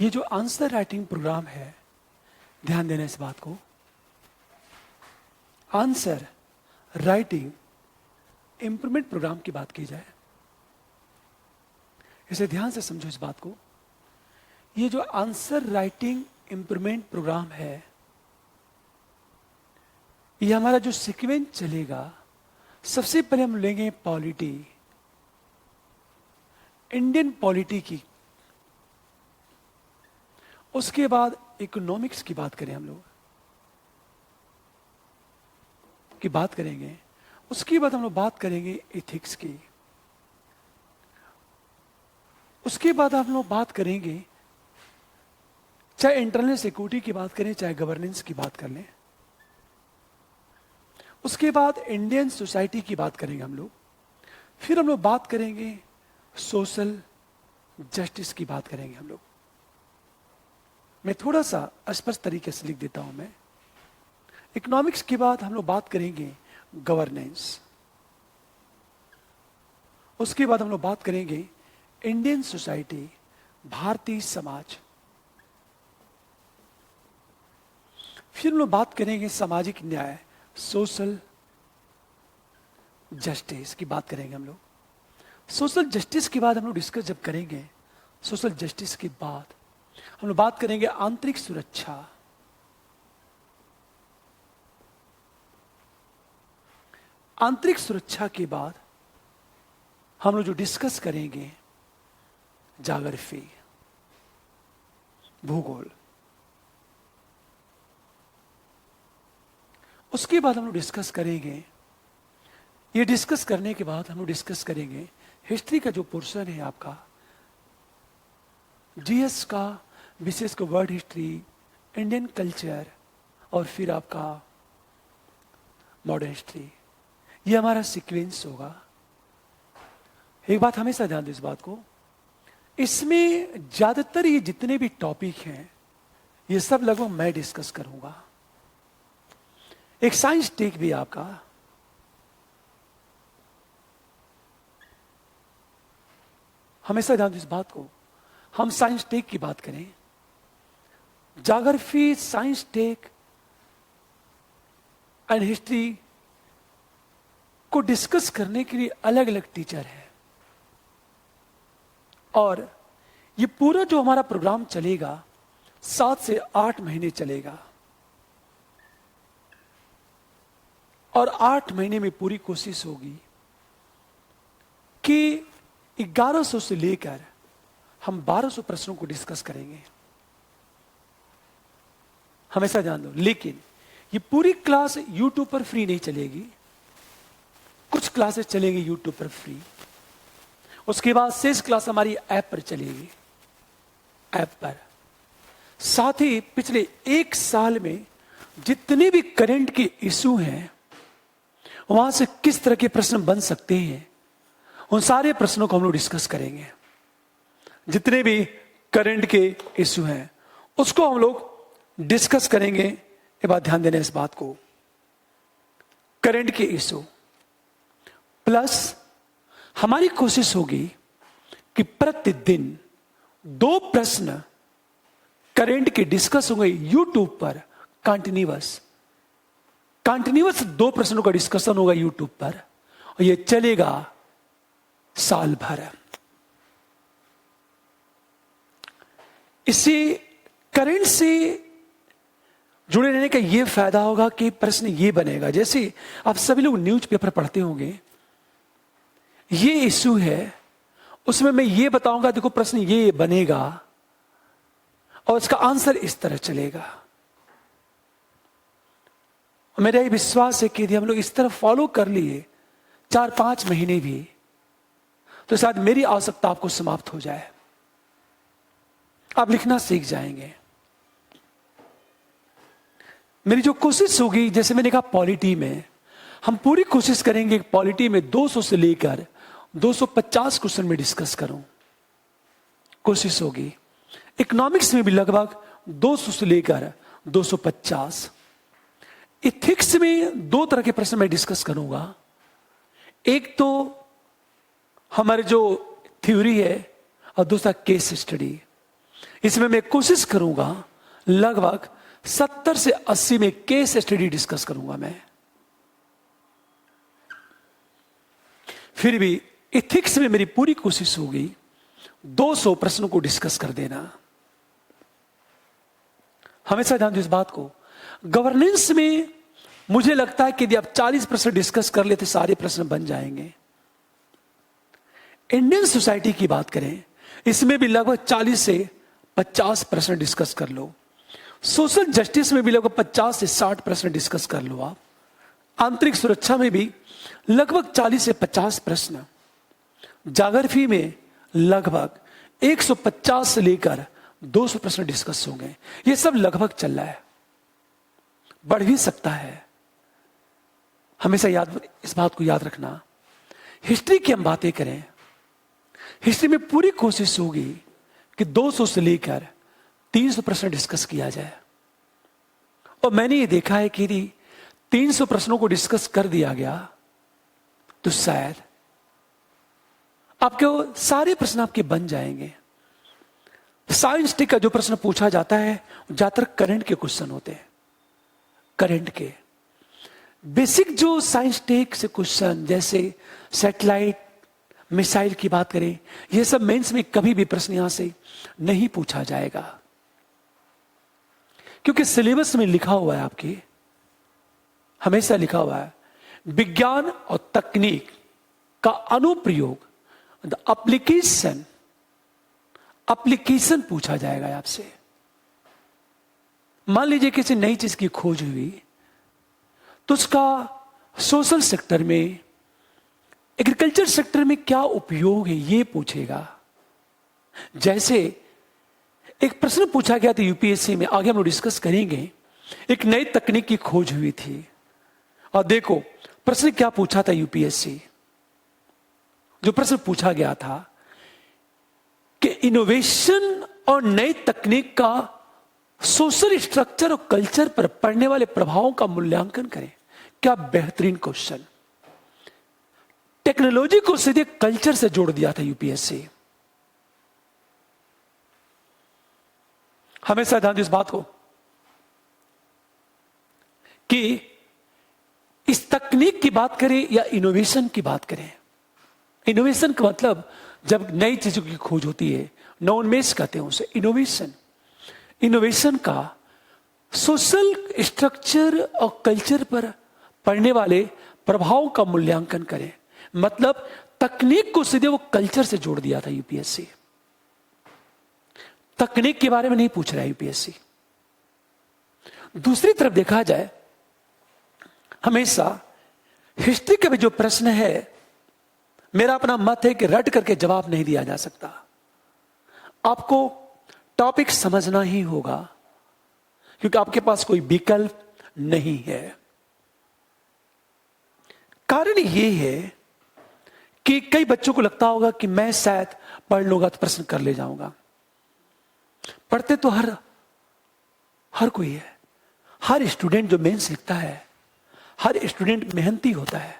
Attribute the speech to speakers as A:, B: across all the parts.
A: ये जो answer writing program है, ध्यान देना इस बात को, आंसर राइटिंग इंप्रूवमेंट प्रोग्राम की बात की जाए, इसे ध्यान से समझो इस बात को। ये जो आंसर राइटिंग इंप्रूवमेंट प्रोग्राम है, ये हमारा जो सीक्वेंस चलेगा, सबसे पहले हम लेंगे पॉलिटी, इंडियन पॉलिटी की, उसके बाद इकोनॉमिक्स की बात करें, हम लोग की बात करेंगे, उसके बाद हम लोग बात करेंगे एथिक्स की, उसके बाद हम लोग बात करेंगे, चाहे इंटरनल सिक्योरिटी की बात करें, चाहे गवर्नेंस की बात कर लें, उसके बाद इंडियन सोसाइटी की बात करेंगे हम लोग, फिर हम लोग बात करेंगे सोशल जस्टिस की बात करेंगे हम लोग। मैं थोड़ा सा स्पष्ट तरीके से लिख देता हूं। मैं इकोनॉमिक्स के बाद हम लोग बात करेंगे गवर्नेंस, उसके बाद हम लोग बात करेंगे इंडियन सोसाइटी, भारतीय समाज, फिर हम लोग बात करेंगे सामाजिक न्याय, सोशल जस्टिस की बात करेंगे हम लोग। सोशल जस्टिस के बाद हम लोग डिस्कस जब करेंगे, सोशल जस्टिस के बाद हम लोग बात करेंगे आंतरिक सुरक्षा, आंतरिक सुरक्षा के बाद हम लोग जो डिस्कस करेंगे ज्योग्राफी, भूगोल, उसके बाद हम लोग डिस्कस करेंगे, ये डिस्कस करने के बाद हम लोग डिस्कस करेंगे हिस्ट्री का जो पोर्शन है आपका, जीएस का विशेष को वर्ल्ड हिस्ट्री, इंडियन कल्चर, और फिर आपका मॉडर्न हिस्ट्री। ये हमारा सीक्वेंस होगा। एक बात हमेशा ध्यान दो इस बात को, इसमें ज्यादातर ये जितने भी टॉपिक हैं, ये सब लगभग मैं डिस्कस करूंगा। एक साइंस टेक भी आपका, हमेशा ध्यान दो इस बात को, हम साइंस टेक की बात करें, geography, science tech and history को डिस्कस करने के लिए अलग अलग टीचर है, और ये पूरा जो हमारा प्रोग्राम चलेगा 7 से 8 महीने चलेगा, और 8 महीने में पूरी कोशिश होगी कि 1100 से लेकर हम 1200 प्रश्नों को डिस्कस करेंगे। हमेशा ध्यान दो, लेकिन ये पूरी क्लास यूट्यूब पर फ्री नहीं चलेगी, कुछ क्लासेस चलेंगी यूट्यूब पर फ्री, उसके बाद शेष क्लास हमारी ऐप पर चलेगी, ऐप पर। साथ ही पिछले 1 साल में जितने भी करंट के इशू हैं, वहां से किस तरह के प्रश्न बन सकते हैं, उन सारे प्रश्नों को हम लोग डिस्कस करेंगे। जितने भी करंट के इशू हैं उसको हम लोग डिस्कस करेंगे। ये बात ध्यान देना इस बात को, करंट के इशू प्लस हमारी कोशिश होगी कि प्रतिदिन 2 प्रश्न करंट के डिस्कस होंगे यूट्यूब पर, कंटिन्यूअस 2 प्रश्नों का डिस्कशन होगा यूट्यूब पर, और ये चलेगा साल भर। इससे करंट से जुड़े रहने का यह फायदा होगा कि प्रश्न ये बनेगा, जैसे आप सभी लोग न्यूज़पेपर पढ़ते होंगे, ये इशू है, उसमें मैं ये बताऊंगा, देखो प्रश्न ये बनेगा और इसका आंसर इस तरह चलेगा। मेरा ये विश्वास है कि यदि हम लोग इस तरह फॉलो कर लिए 4-5 महीने भी, तो शायद मेरी आवश्यकता आपको समाप्त हो जाए, आप लिखना सीख जाएंगे। मेरी जो कोशिश होगी, जैसे मैंने कहा पॉलिटी में हम पूरी कोशिश करेंगे, पॉलिटी में 200 से लेकर 250 क्वेश्चन में डिस्कस करूं, कोशिश होगी। इकोनॉमिक्स में भी लगभग 200 से लेकर 250। इथिक्स में 2 तरह के प्रश्न मैं डिस्कस करूंगा, एक तो हमारे जो थ्योरी है और दूसरा केस स्टडी। इसमें मैं कोशिश करूंगा लगभग 70 से 80 में केस स्टडी डिस्कस करूंगा मैं। फिर भी एथिक्स में मेरी पूरी कोशिश होगी 200 प्रश्नों को डिस्कस कर देना। हमेशा ध्यान दो इस बात को। गवर्नेंस में मुझे लगता है कि यदि आप 40 प्रश्न डिस्कस कर लेते सारे प्रश्न बन जाएंगे। इंडियन सोसाइटी की बात करें, इसमें भी लगभग 40 से 50 प्रश्न डिस्कस कर लो। सोशल जस्टिस में भी लगभग 50 से 60 प्रश्न डिस्कस कर लो आप। आंतरिक सुरक्षा में भी लगभग 40 से 50 प्रश्न। ज्योग्राफी में लगभग 150 से लेकर 200 प्रश्न डिस्कस होंगे। ये सब लगभग चल रहा है, बढ़ भी सकता है। हमेशा इस बात को याद रखना। हिस्ट्री की हम बातें करें, हिस्ट्री में पूरी कोशिश होगी कि 200 से लेकर 300 प्रश्न डिस्कस किया जाए। और मैंने ये देखा है कि यदि 300 प्रश्नों को डिस्कस कर दिया गया तो शायद आपके वो सारे प्रश्न आपके बन जाएंगे। साइंस टेक का जो प्रश्न पूछा जाता है ज्यादातर करंट के क्वेश्चन होते हैं। करंट के बेसिक जो साइंस टेक से क्वेश्चन, जैसे सैटेलाइट मिसाइल की बात करें, यह सब मेंस में कभी भी प्रश्न यहां से नहीं पूछा जाएगा, क्योंकि सिलेबस में लिखा हुआ है, आपके हमेशा लिखा हुआ है विज्ञान और तकनीक का अनुप्रयोग, एप्लीकेशन पूछा जाएगा आपसे। मान लीजिए किसी नई चीज की खोज हुई तो उसका सोशल सेक्टर में, एग्रीकल्चर सेक्टर में क्या उपयोग है, यह पूछेगा। जैसे एक प्रश्न पूछा गया था यूपीएससी में, आगे हम लोग डिस्कस करेंगे। एक नई तकनीक की खोज हुई थी और देखो प्रश्न क्या पूछा था यूपीएससी। जो प्रश्न पूछा गया था कि इनोवेशन और नई तकनीक का सोशल स्ट्रक्चर और कल्चर पर पड़ने वाले प्रभावों का मूल्यांकन करें। क्या बेहतरीन क्वेश्चन। टेक्नोलॉजी को सीधे कल्चर से जोड़ दिया था यूपीएससी। हमेशा ध्यान दो इस बात को कि इस तकनीक की बात करें या इनोवेशन की बात करें। इनोवेशन का मतलब जब नई चीजों की खोज होती है, नॉनमेस कहते हैं उसे इनोवेशन। इनोवेशन का सोशल स्ट्रक्चर और कल्चर पर पड़ने वाले प्रभाव का मूल्यांकन करें। मतलब तकनीक को सीधे वो कल्चर से जोड़ दिया था यूपीएससी। तकनीक के बारे में नहीं पूछ रहा है यूपीएससी। दूसरी तरफ देखा जाए, हमेशा हिस्ट्री का भी जो प्रश्न है, मेरा अपना मत है कि रट करके जवाब नहीं दिया जा सकता। आपको टॉपिक समझना ही होगा, क्योंकि आपके पास कोई विकल्प नहीं है। कारण यह है कि कई बच्चों को लगता होगा कि मैं शायद पढ़ लूंगा तो प्रश्न कर ले जाऊंगा। पढ़ते तो हर कोई है। हर स्टूडेंट जो मेंस लिखता है, हर स्टूडेंट मेहनती होता है,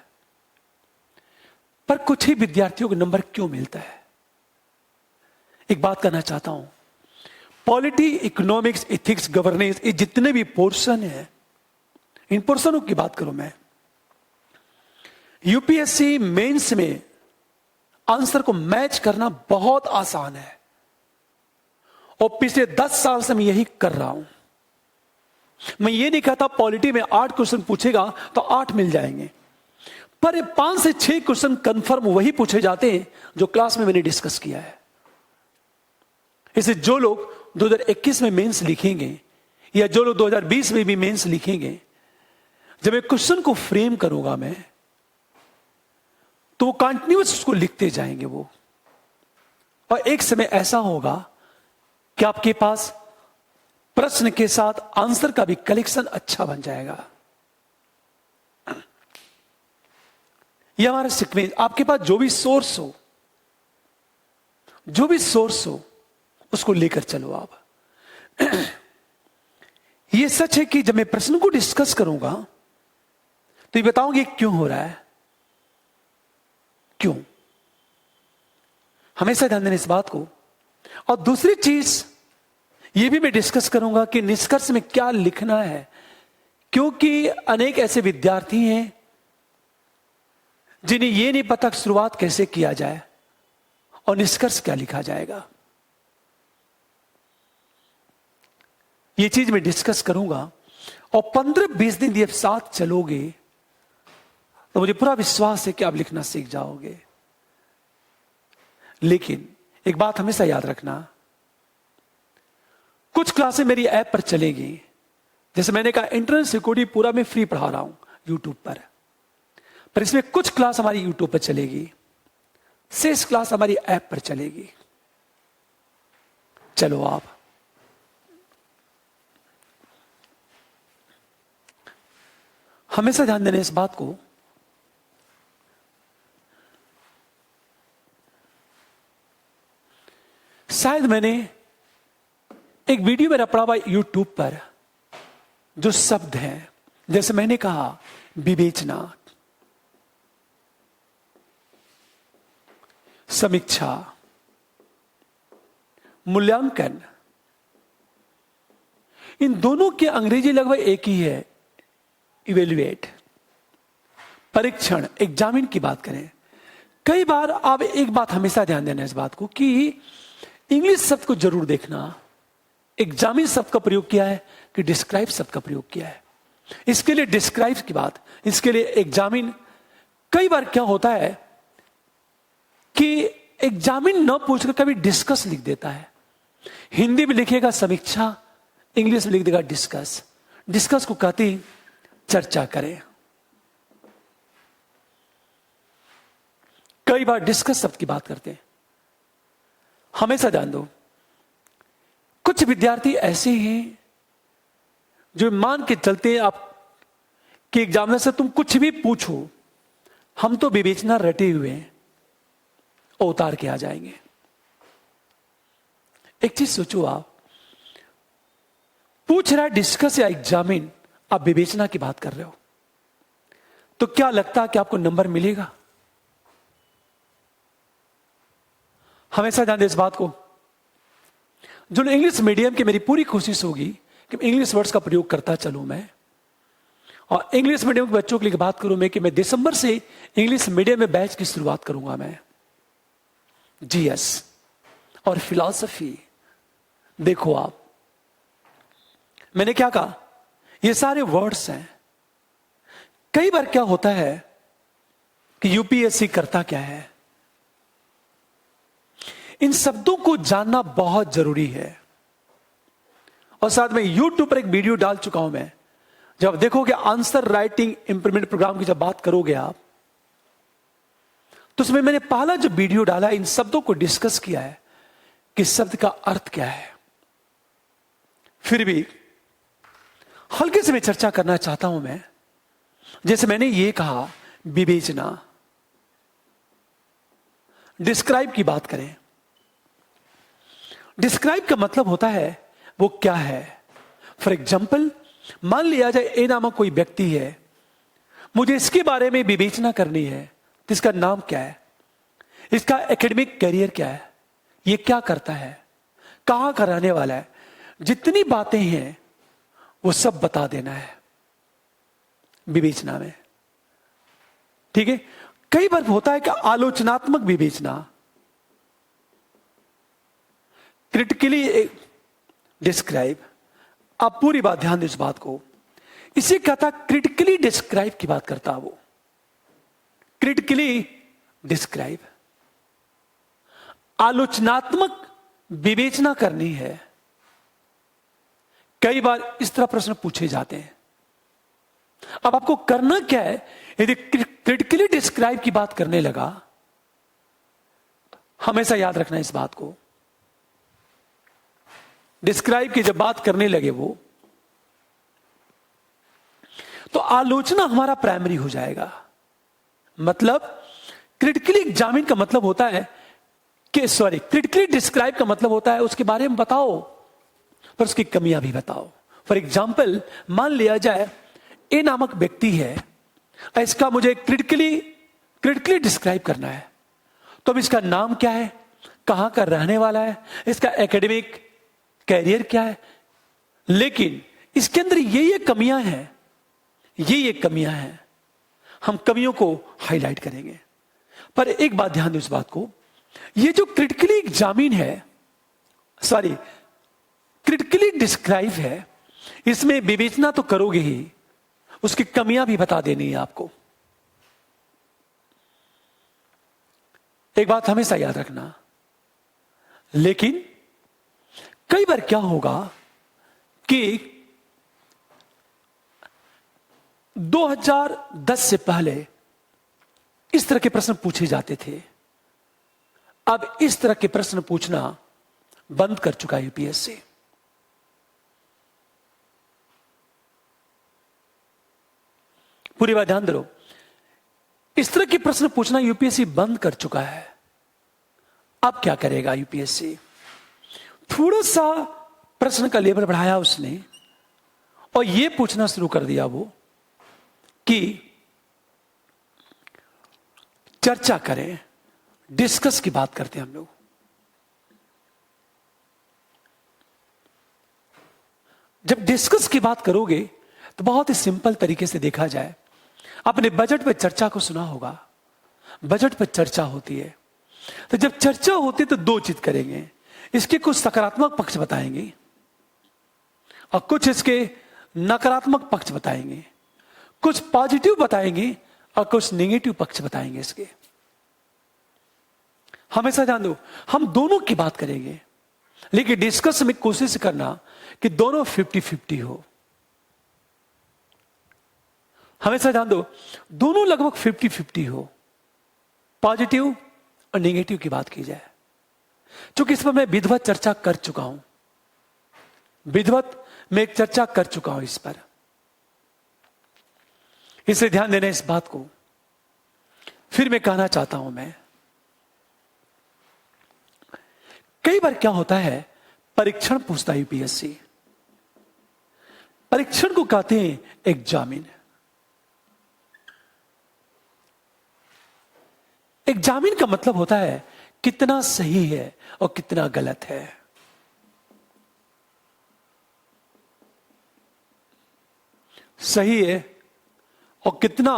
A: पर कुछ ही विद्यार्थियों को नंबर क्यों मिलता है। एक बात कहना चाहता हूं, पॉलिटी, इकोनॉमिक्स, एथिक्स, गवर्नेंस, ये जितने भी पोर्शन है, इन पोर्शनों की बात करूं मैं, यूपीएससी मेंस में आंसर को मैच करना बहुत आसान है। और पिछले 10 साल से मैं यही कर रहा हूं। मैं ये नहीं कहता पॉलिटी में 8 क्वेश्चन पूछेगा तो 8 मिल जाएंगे, पर 5 से 6 क्वेश्चन कंफर्म वही पूछे जाते हैं जो क्लास में मैंने डिस्कस किया है। इसे जो लोग 2021 में मेंस लिखेंगे या जो लोग 2020 में भी मेंस लिखेंगे, जब मैं क्वेश्चन को फ्रेम करूंगा मैं, तो वो कंटिन्यूअस उसको लिखते जाएंगे वो। और एक समय ऐसा होगा कि आपके पास प्रश्न के साथ आंसर का भी कलेक्शन अच्छा बन जाएगा। यह हमारा सीक्वेंस, आपके पास जो भी सोर्स हो उसको लेकर चलो आप। यह सच है कि जब मैं प्रश्न को डिस्कस करूंगा तो ये बताऊंगी क्यों हो रहा है, क्यों। हमेशा ध्यान देना इस बात को। और दूसरी चीज यह भी मैं डिस्कस करूंगा कि निष्कर्ष में क्या लिखना है, क्योंकि अनेक ऐसे विद्यार्थी हैं जिन्हें यह नहीं पता शुरुआत कैसे किया जाए और निष्कर्ष क्या लिखा जाएगा। यह चीज मैं डिस्कस करूंगा और 15-20 दिन जब साथ चलोगे तो मुझे पूरा विश्वास है कि आप लिखना सीख जाओगे। लेकिन एक बात हमेशा याद रखना, कुछ क्लासें मेरी ऐप पर चलेगी। जैसे मैंने कहा एंट्रेंस रिकॉर्डिंग पूरा मैं फ्री पढ़ा रहा हूं यूट्यूब पर इसमें कुछ क्लास हमारी यूट्यूब पर चलेगी, शेष क्लास हमारी ऐप पर चलेगी। चलो आप हमेशा ध्यान देना इस बात को, शायद मैंने एक वीडियो मेरा पड़ा हुआ यूट्यूब पर, जो शब्द हैं जैसे मैंने कहा विवेचना, समीक्षा, मूल्यांकन, इन दोनों की अंग्रेजी लगभग एक ही है, इवेल्युएट, परीक्षण, एग्जामिन की बात करें। कई बार आप एक बात हमेशा ध्यान देना इस बात को कि इंग्लिश शब्द को जरूर देखना, एग्जामिन शब्द का प्रयोग किया है कि डिस्क्राइब शब्द का प्रयोग किया है। इसके लिए डिस्क्राइब की बात, इसके लिए एग्जामिन। कई बार क्या होता है कि एग्जामिन न पूछकर कभी डिस्कस लिख देता है। हिंदी में लिखेगा समीक्षा, इंग्लिश में लिख देगा डिस्कस। डिस्कस को कहते हैं चर्चा करें। कई बार डिस्कस शब्द की बात करते हैं। हमेशा ध्यान दो, कुछ विद्यार्थी ऐसे हैं जो मान के चलते हैं आप कि एग्जामिनर से तुम कुछ भी पूछो, हम तो विवेचना रटे हुए हैं और उतार के आ जाएंगे। एक चीज सोचो, आप पूछ रहा है डिस्कस या एग्जामिन, आप विवेचना की बात कर रहे हो, तो क्या लगता है कि आपको नंबर मिलेगा? हमेशा ध्यान दे इस बात को। जो इंग्लिश मीडियम की मेरी पूरी कोशिश होगी कि इंग्लिश वर्ड्स का प्रयोग करता चलूं मैं, और इंग्लिश मीडियम के बच्चों के लिए बात करूं मैं कि मैं दिसंबर से इंग्लिश मीडियम में बैच की शुरुआत करूंगा मैं। जीएस और फिलॉसफी। देखो आप, मैंने क्या कहा, ये सारे वर्ड्स हैं। कई बार क्या होता है कि यूपीएससी करता क्या है, इन शब्दों को जानना बहुत जरूरी है। और साथ में यूट्यूब पर एक वीडियो डाल चुका हूं मैं। जब देखोगे आंसर राइटिंग इंप्रूवमेंट प्रोग्राम की जब बात करोगे आप, तो उसमें मैंने पहला जो वीडियो डाला इन शब्दों को डिस्कस किया है कि शब्द का अर्थ क्या है। फिर भी हल्के से मैं चर्चा करना चाहता हूं मैं। जैसे मैंने ये कहा विवेचना, डिस्क्राइब की बात करें। डिस्क्राइब का मतलब होता है वो क्या है। फॉर एग्जाम्पल, मान लिया जाए ए नामक कोई व्यक्ति है, मुझे इसके बारे में विवेचना करनी है, तो इसका नाम क्या है, इसका एकेडमिक कैरियर क्या है, ये क्या करता है, कहां का रहने वाला है, जितनी बातें हैं वो सब बता देना है विवेचना में। ठीक है। कई बार होता है कि आलोचनात्मक विवेचना, क्रिटिकली डिस्क्राइब। आप पूरी बात ध्यान दें इस बात को, इसे कहता क्रिटिकली डिस्क्राइब की बात करता वो, क्रिटिकली डिस्क्राइब। आलोचनात्मक विवेचना करनी है। कई बार इस तरह प्रश्न पूछे जाते हैं। अब आपको करना क्या है, यदि क्रिटिकली डिस्क्राइब की बात करने लगा, हमेशा याद रखना इस बात को, डिस्क्राइब की जब बात करने लगे वो, तो आलोचना हमारा प्राइमरी हो जाएगा। मतलब क्रिटिकली एग्जामिन का मतलब होता है कि क्रिटिकली डिस्क्राइब का मतलब होता है उसके बारे में बताओ, पर उसकी कमियां भी बताओ। फॉर एग्जाम्पल, मान लिया जाए ए नामक व्यक्ति है, इसका मुझे क्रिटिकली डिस्क्राइब करना है, तो अब इसका नाम क्या है, कहां का रहने वाला है, इसका एकेडमिक कैरियर क्या है, लेकिन इसके अंदर ये कमियां हैं, ये कमियां हैं। हम कमियों को हाईलाइट करेंगे। पर एक बात ध्यान दो इस बात को, ये जो क्रिटिकली एग्जामिन है, सॉरी क्रिटिकली डिस्क्राइब है, इसमें विवेचना तो करोगे ही, उसकी कमियां भी बता देनी है आपको। एक बात हमेशा याद रखना, लेकिन कई बार क्या होगा कि 2010 से पहले इस तरह के प्रश्न पूछे जाते थे। अब इस तरह के प्रश्न पूछना बंद कर चुका है यूपीएससी। पूरी बात ध्यान दो, इस तरह के प्रश्न पूछना यूपीएससी बंद कर चुका है। अब क्या करेगा यूपीएससी? थोड़ा सा प्रश्न का लेवल बढ़ाया उसने और यह पूछना शुरू कर दिया वो कि चर्चा करें, डिस्कस की बात करते हैं हम लोग। जब डिस्कस की बात करोगे तो बहुत ही सिंपल तरीके से देखा जाए, आपने बजट पे चर्चा को सुना होगा। बजट पे चर्चा होती है, तो जब चर्चा होती है तो दो चीज करेंगे, इसके कुछ सकारात्मक पक्ष बताएंगे और कुछ इसके नकारात्मक पक्ष बताएंगे, कुछ पॉजिटिव बताएंगे और कुछ नेगेटिव पक्ष बताएंगे इसके। हमेशा ध्यान दो, हम दोनों की बात करेंगे, लेकिन डिस्कस में कोशिश करना कि दोनों 50-50 हो। हमेशा ध्यान दो, दोनों लगभग 50-50 हो, पॉजिटिव और नेगेटिव की बात की जाए। क्योंकि इस पर मैं विधिवत चर्चा कर चुका हूं, विधिवत में एक चर्चा कर चुका हूं इस पर, इसलिए ध्यान देना इस बात को। फिर मैं कहना चाहता हूं, मैं कई बार क्या होता है, परीक्षण पूछता है यूपीएससी। परीक्षण को कहते हैं एग्जामिन। एग्जामिन का मतलब होता है कितना सही है और कितना गलत है। सही है और कितना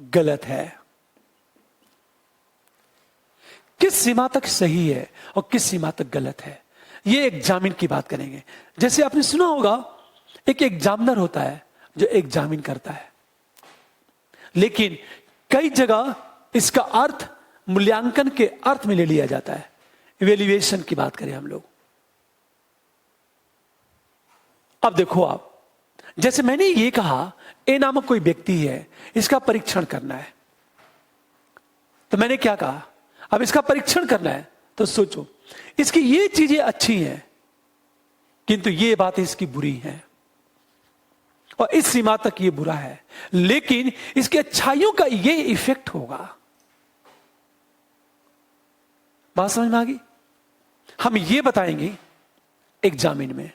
A: गलत है, किस सीमा तक सही है और किस सीमा तक गलत है, ये एग्जामिन की बात करेंगे। जैसे आपने सुना होगा, एक एग्जामिनर होता है जो एग्जामिन करता है, लेकिन कई जगह इसका अर्थ मूल्यांकन के अर्थ में ले लिया जाता है। इवेल्युएशन की बात करें हम लोग। अब देखो आप, जैसे मैंने ये कहा, ए नामक कोई व्यक्ति है, इसका परीक्षण करना है, तो मैंने क्या कहा, अब इसका परीक्षण करना है, तो सोचो इसकी ये चीजें अच्छी हैं किंतु ये बातें इसकी बुरी हैं और इस सीमा तक ये बुरा है, लेकिन इसकी अच्छाइयों का ये इफेक्ट होगा। बात समझ में आ गई? हम ये बताएंगे एग्जामिन में।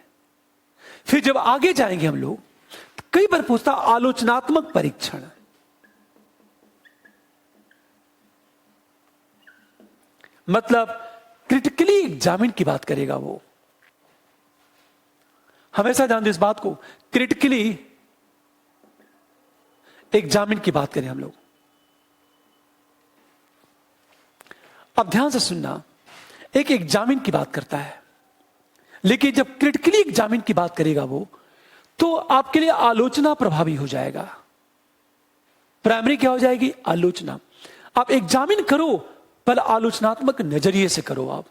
A: फिर जब आगे जाएंगे हम लोग, तो कई बार पूछता आलोचनात्मक परीक्षण। मतलब क्रिटिकली एग्जामिन की बात करेगा वो। हमेशा ध्यान दो इस बात को, क्रिटिकली एग्जामिन की बात करें हम लोग। अब ध्यान से सुनना, एक एग्जामिन की बात करता है, लेकिन जब क्रिटिकली एग्जामिन की बात करेगा वो, तो आपके लिए आलोचना प्रभावी हो जाएगा। प्राइमरी क्या हो जाएगी? आलोचना। आप एग्जामिन करो पर आलोचनात्मक नजरिए से करो आप।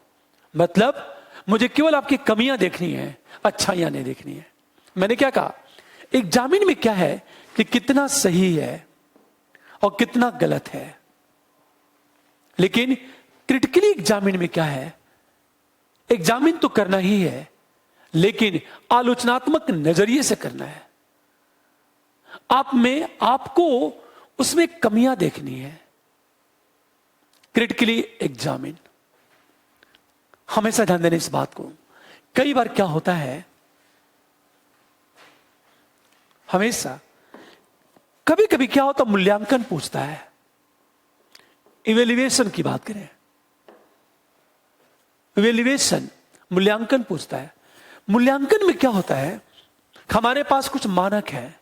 A: मतलब मुझे केवल आपकी कमियां देखनी है, अच्छाइयां नहीं देखनी है। मैंने क्या कहा, एग्जामिन में क्या है कि कितना सही है और कितना गलत है, लेकिन क्रिटिकली एग्जामिन में क्या है, एग्जामिन तो करना ही है लेकिन आलोचनात्मक नजरिए से करना है। आप में आपको उसमें कमियां देखनी है। क्रिटिकली एग्जामिन, हमेशा ध्यान देना इस बात को। कई बार क्या होता है, हमेशा कभी कभी क्या होता, मूल्यांकन पूछता है। इवेल्युएशन की बात करें, इवेल्युएशन मूल्यांकन पूछता है। मूल्यांकन में क्या होता है, हमारे पास कुछ मानक है,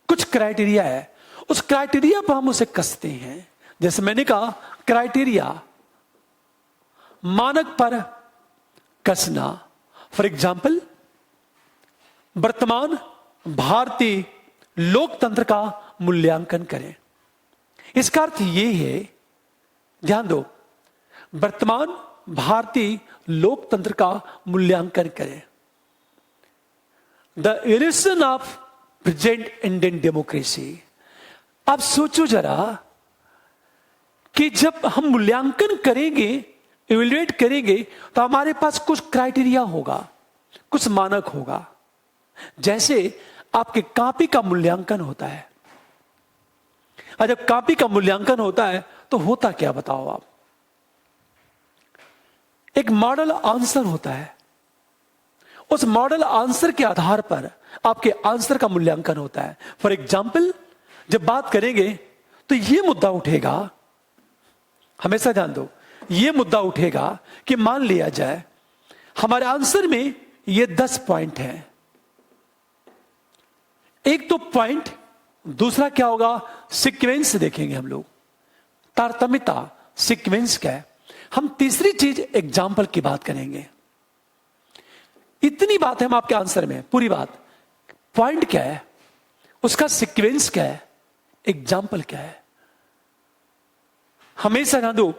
A: कुछ क्राइटेरिया है, उस क्राइटेरिया पर हम उसे कसते हैं। जैसे मैंने कहा, क्राइटेरिया, मानक पर कसना। फॉर एग्जाम्पल, वर्तमान भारतीय लोकतंत्र का मूल्यांकन करें। इसका अर्थ यह है, ध्यान दो, वर्तमान भारतीय लोकतंत्र का मूल्यांकन करें। The evolution of present Indian democracy. अब सोचो जरा कि जब हम मूल्यांकन करेंगे, इवैल्यूएट करेंगे, तो हमारे पास कुछ क्राइटेरिया होगा, कुछ मानक होगा। जैसे आपके कॉपी का मूल्यांकन होता है, और जब कॉपी का मूल्यांकन होता है तो होता क्या बताओ आप? एक मॉडल आंसर होता है, उस मॉडल आंसर के आधार पर आपके आंसर का मूल्यांकन होता है। फॉर एग्जाम्पल, जब बात करेंगे तो यह मुद्दा उठेगा, हमेशा ध्यान दो, यह मुद्दा उठेगा कि मान लिया जाए हमारे आंसर में ये 10 पॉइंट हैं। एक तो पॉइंट, दूसरा क्या होगा, सीक्वेंस देखेंगे हम लोग, तारतम्यता, सीक्वेंस क्या है। हम तीसरी चीज एग्जाम्पल की बात करेंगे। इतनी बात है हम आपके आंसर में, पूरी बात। पॉइंट क्या है, उसका सीक्वेंस क्या है, एग्जाम्पल क्या है। हमेशा ना दो,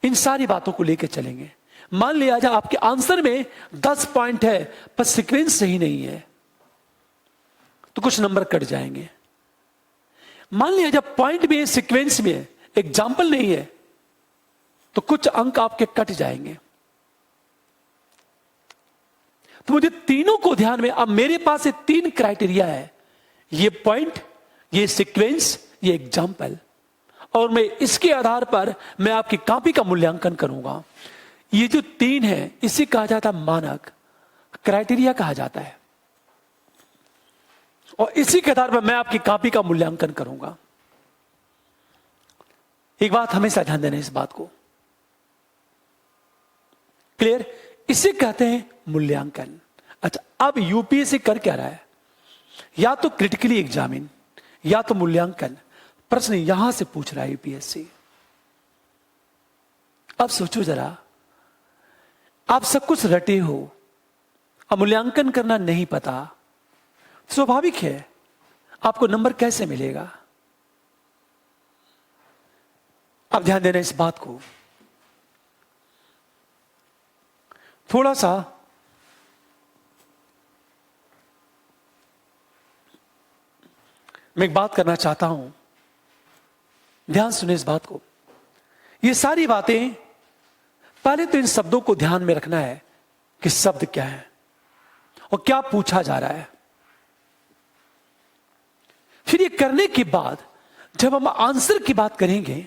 A: इन सारी बातों को लेकर चलेंगे। मान लिया जाए आपके आंसर में 10 पॉइंट है पर सीक्वेंस सही नहीं है, तो कुछ नंबर कट जाएंगे। मान लिया जब पॉइंट में है, सीक्वेंस में है, एग्जाम्पल नहीं है, तो कुछ अंक आपके कट जाएंगे। तो मुझे तीनों को ध्यान में, अब मेरे पास ये 3 क्राइटेरिया है, ये पॉइंट, ये सीक्वेंस, ये एग्जाम्पल, और मैं इसके आधार पर मैं आपकी कॉपी का मूल्यांकन करूंगा। ये जो 3 है, इसे कहा जाता है मानक, क्राइटेरिया कहा जाता है, और इसी के आधार पर मैं आपकी कॉपी का मूल्यांकन करूंगा। एक बात हमेशा ध्यान देना, इस बात को क्लियर, इसे कहते हैं मूल्यांकन। अच्छा, अब यूपीएससी कर क्या रहा है, या तो क्रिटिकली एग्जामिन या तो मूल्यांकन। प्रश्न यहां से पूछ रहा है यूपीएससी। अब सोचो जरा, आप सब कुछ रटे हो, अब मूल्यांकन करना नहीं पता, स्वाभाविक है आपको नंबर कैसे मिलेगा। अब ध्यान देना इस बात को, थोड़ा सा मैं एक बात करना चाहता हूं, ध्यान सुने इस बात को। ये सारी बातें, पहले तो इन शब्दों को ध्यान में रखना है कि शब्द क्या है और क्या पूछा जा रहा है। फिर ये करने के बाद जब हम आंसर की बात करेंगे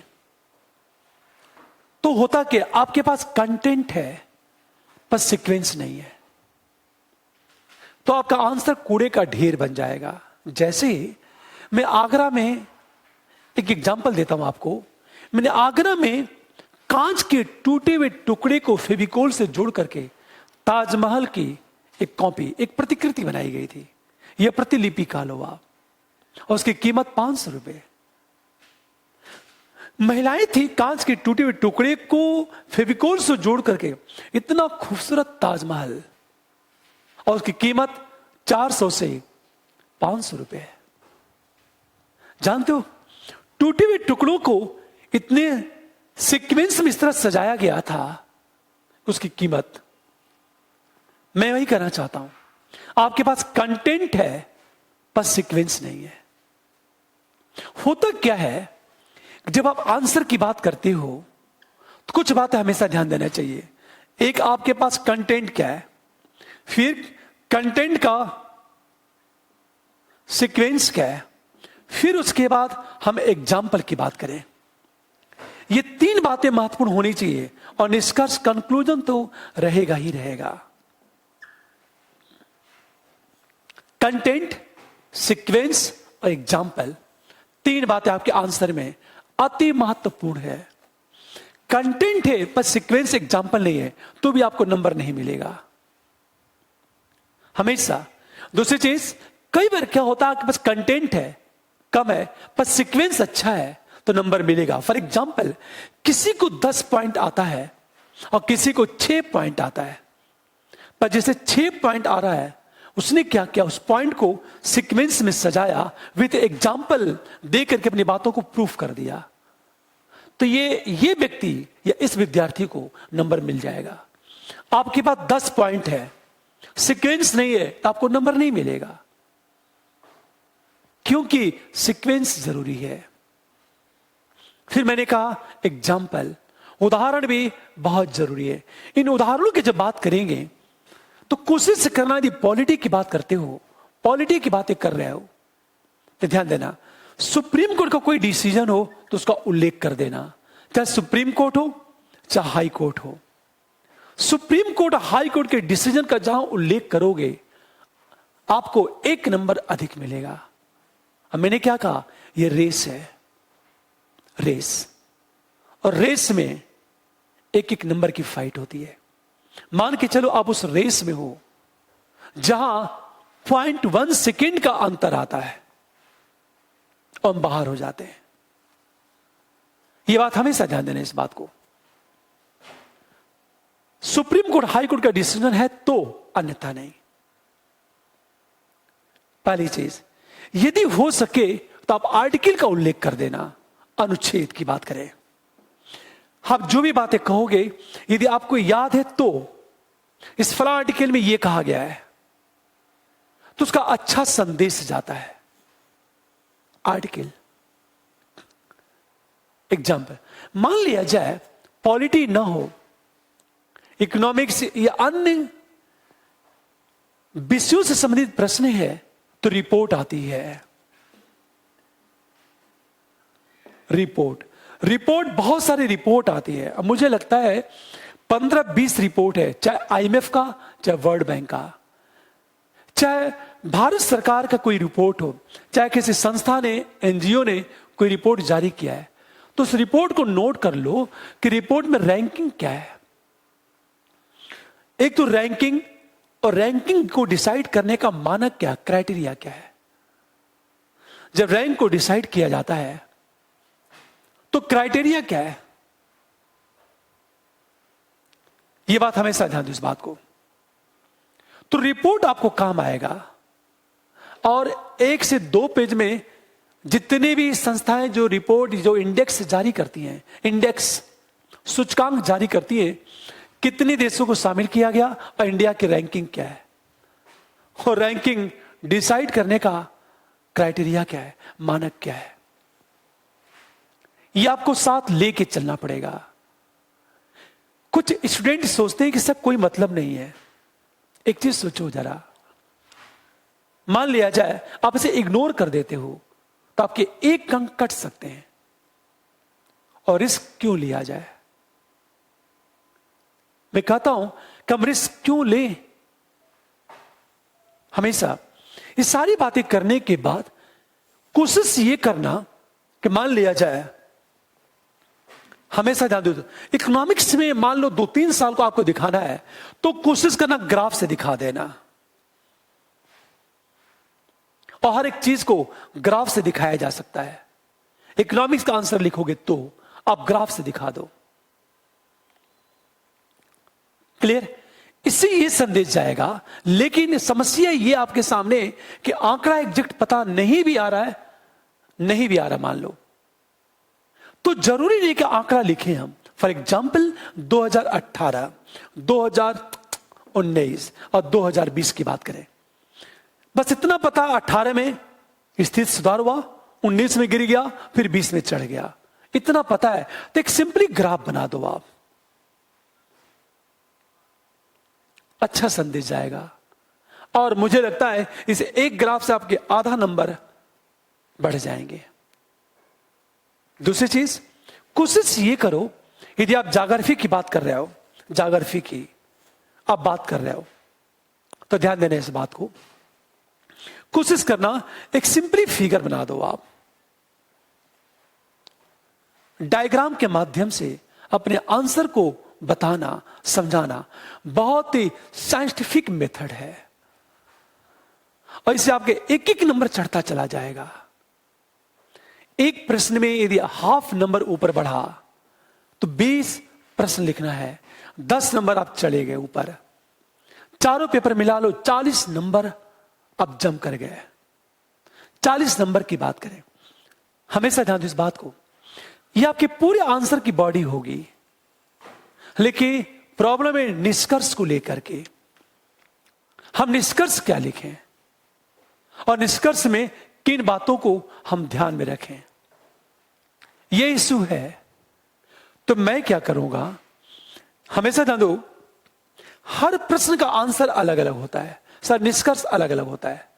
A: तो होता कि आपके पास कंटेंट है पर सीक्वेंस नहीं है, तो आपका आंसर कूड़े का ढेर बन जाएगा। जैसे मैं आगरा में एक एग्जांपल देता हूं आपको। मैंने आगरा में कांच के टूटे हुए टुकड़े को फेविकोल से जोड़ करके ताजमहल की एक कॉपी, एक प्रतिकृति बनाई गई थी। यह प्रतिलिपि कह लो आप, और उसकी कीमत 500 रुपए। महिलाएं थी, कांच के टूटे हुए टुकड़े को फेविकोल से जोड़ करके इतना खूबसूरत ताजमहल, और उसकी कीमत 400 से 500 रुपए है। जानते हो, टूटे हुए टुकड़ों को इतने सीक्वेंस में इस तरह सजाया गया था, उसकी कीमत। मैं वही कहना चाहता हूं, आपके पास कंटेंट है पर सीक्वेंस नहीं है। होता क्या है, जब आप आंसर की बात करते हो तो कुछ बातें हमेशा ध्यान देना चाहिए। एक, आपके पास कंटेंट क्या है, फिर कंटेंट का सीक्वेंस क्या है, फिर उसके बाद हम एग्जाम्पल की बात करें। ये 3 बातें महत्वपूर्ण होनी चाहिए, और निष्कर्ष, कंक्लूजन तो रहेगा ही रहेगा। कंटेंट, सीक्वेंस और एग्जाम्पल, 3 बातें आपके आंसर में अति महत्वपूर्ण है। कंटेंट है पर सीक्वेंस, एग्जाम्पल नहीं है, तो भी आपको नंबर नहीं मिलेगा। हमेशा। दूसरी चीज, कई बार क्या होता है कि बस कंटेंट है कम है पर सीक्वेंस अच्छा है तो नंबर मिलेगा। फॉर एग्जाम्पल, किसी को 10 पॉइंट आता है और किसी को 6 पॉइंट आता है, पर जिसे 6 पॉइंट आ रहा है उसने क्या किया, उस पॉइंट को सीक्वेंस में सजाया, विद एग्जाम्पल दे करके अपनी बातों को प्रूफ कर दिया, तो ये व्यक्ति या इस विद्यार्थी को नंबर मिल जाएगा। आपके पास 10 पॉइंट है, सीक्वेंस नहीं है तो आपको नंबर नहीं मिलेगा, क्योंकि सीक्वेंस जरूरी है। फिर मैंने कहा एग्जाम्पल, उदाहरण भी बहुत जरूरी है। इन उदाहरणों की जब बात करेंगे तो कोशिश करना, यदि पॉलिटी की बात करते हो, पॉलिटी की बातें कर रहे हो तो ध्यान देना, सुप्रीम कोर्ट का कोई डिसीजन हो तो उसका उल्लेख कर देना, चाहे सुप्रीम कोर्ट हो चाहे हाई कोर्ट हो। सुप्रीम कोर्ट हाई कोर्ट के डिसीजन का जहां उल्लेख करोगे आपको 1 नंबर अधिक मिलेगा। अब मैंने क्या कहा, यह रेस है, रेस, और रेस में 1-1 नंबर की फाइट होती है। मान के चलो आप उस रेस में हो जहां 0.1 सेकेंड का अंतर आता है और हम बाहर हो जाते हैं। यह बात हमेशा ध्यान देना, इस बात को। सुप्रीम कोर्ट हाई कोर्ट का डिसीजन है तो, अन्यथा नहीं। पहली चीज, यदि हो सके तो आप आर्टिकल का उल्लेख कर देना, अनुच्छेद की बात करें। आप जो भी बातें कहोगे यदि आपको याद है तो, इस फला आर्टिकल में यह कहा गया है, तो उसका अच्छा संदेश जाता है। आर्टिकल, एग्जाम्पल, मान लिया जाए पॉलिटी ना हो, इकोनॉमिक्स या अन्य विषयों से संबंधित प्रश्न है तो रिपोर्ट आती है। रिपोर्ट बहुत सारी रिपोर्ट आती है। अब मुझे लगता है 15-20 रिपोर्ट है, चाहे आईएमएफ का, चाहे वर्ल्ड बैंक का, चाहे भारत सरकार का कोई रिपोर्ट हो, चाहे किसी संस्था ने, एनजीओ ने कोई रिपोर्ट जारी किया है, तो उस रिपोर्ट को नोट कर लो कि रिपोर्ट में रैंकिंग क्या है। एक तो रैंकिंग, और रैंकिंग को डिसाइड करने का मानक क्या, क्राइटेरिया क्या है। जब रैंक को डिसाइड किया जाता है तो क्राइटेरिया क्या है, यह बात हमेशा ध्यान दो इस बात को। तो रिपोर्ट आपको काम आएगा, और 1 से 2 पेज में जितने भी संस्थाएं जो रिपोर्ट, जो इंडेक्स जारी करती हैं, इंडेक्स सूचकांक जारी करती हैं, कितने देशों को शामिल किया गया और इंडिया की रैंकिंग क्या है, और रैंकिंग डिसाइड करने का क्राइटेरिया क्या है, मानक क्या है, यह आपको साथ लेके चलना पड़ेगा। कुछ स्टूडेंट सोचते हैं कि सब कोई मतलब नहीं है। एक चीज सोचो जरा, मान लिया जाए आप इसे इग्नोर कर देते हो तो आपके 1 अंक कट सकते हैं, और रिस्क क्यों लिया जाए। मैं कहता हूं कि हम रिस्क क्यों लें। हमेशा ये सारी बातें करने के बाद कोशिश ये करना कि मान लिया जाए, हमेशा ध्यान दो, इकोनॉमिक्स में मान लो 2-3 साल को आपको दिखाना है तो कोशिश करना ग्राफ से दिखा देना, और हर एक चीज को ग्राफ से दिखाया जा सकता है। इकोनॉमिक्स का आंसर लिखोगे तो आप ग्राफ से दिखा दो। क्लियर? इससे ये संदेश जाएगा। लेकिन समस्या ये आपके सामने कि आंकड़ा एग्जैक्ट पता नहीं भी आ रहा है, नहीं भी आ रहा मान लो, तो जरूरी नहीं कि आंकड़ा लिखें हम। फॉर एग्जाम्पल 2018, 2019 और 2020 की बात करें, बस इतना पता, 18 में स्थिति सुधार हुआ, 19 में गिर गया, फिर 20 में चढ़ गया, इतना पता है, तो एक सिंपली ग्राफ बना दो आप, अच्छा संदेश जाएगा। और मुझे लगता है इस एक ग्राफ से आपके आधा नंबर बढ़ जाएंगे। दूसरी चीज, कोशिश ये करो, यदि आप ज्योग्राफी की बात कर रहे हो, ज्योग्राफी की आप बात कर रहे हो, तो ध्यान देना इस बात को। कोशिश करना एक सिंपली फिगर बना दो आप, डायग्राम के माध्यम से अपने आंसर को बताना, समझाना बहुत ही साइंटिफिक मेथड है। और इससे आपके एक एक नंबर चढ़ता चला जाएगा। एक प्रश्न में यदि हाफ नंबर ऊपर बढ़ा तो 20 प्रश्न लिखना है, 10 नंबर आप चले गए ऊपर। चारों पेपर मिला लो, 40 नंबर आप जम कर गए। 40 नंबर की बात करें, हमेशा ध्यान दो इस बात को, यह आपके पूरे आंसर की बॉडी होगी, लेकिन प्रॉब्लम है निष्कर्ष को लेकर के। हम निष्कर्ष क्या लिखें और निष्कर्ष में किन बातों को हम ध्यान में रखें, यह इशू है। तो मैं क्या करूंगा, हमेशा ध्यान दो, हर प्रश्न का आंसर अलग अलग होता है सर, निष्कर्ष अलग अलग होता है।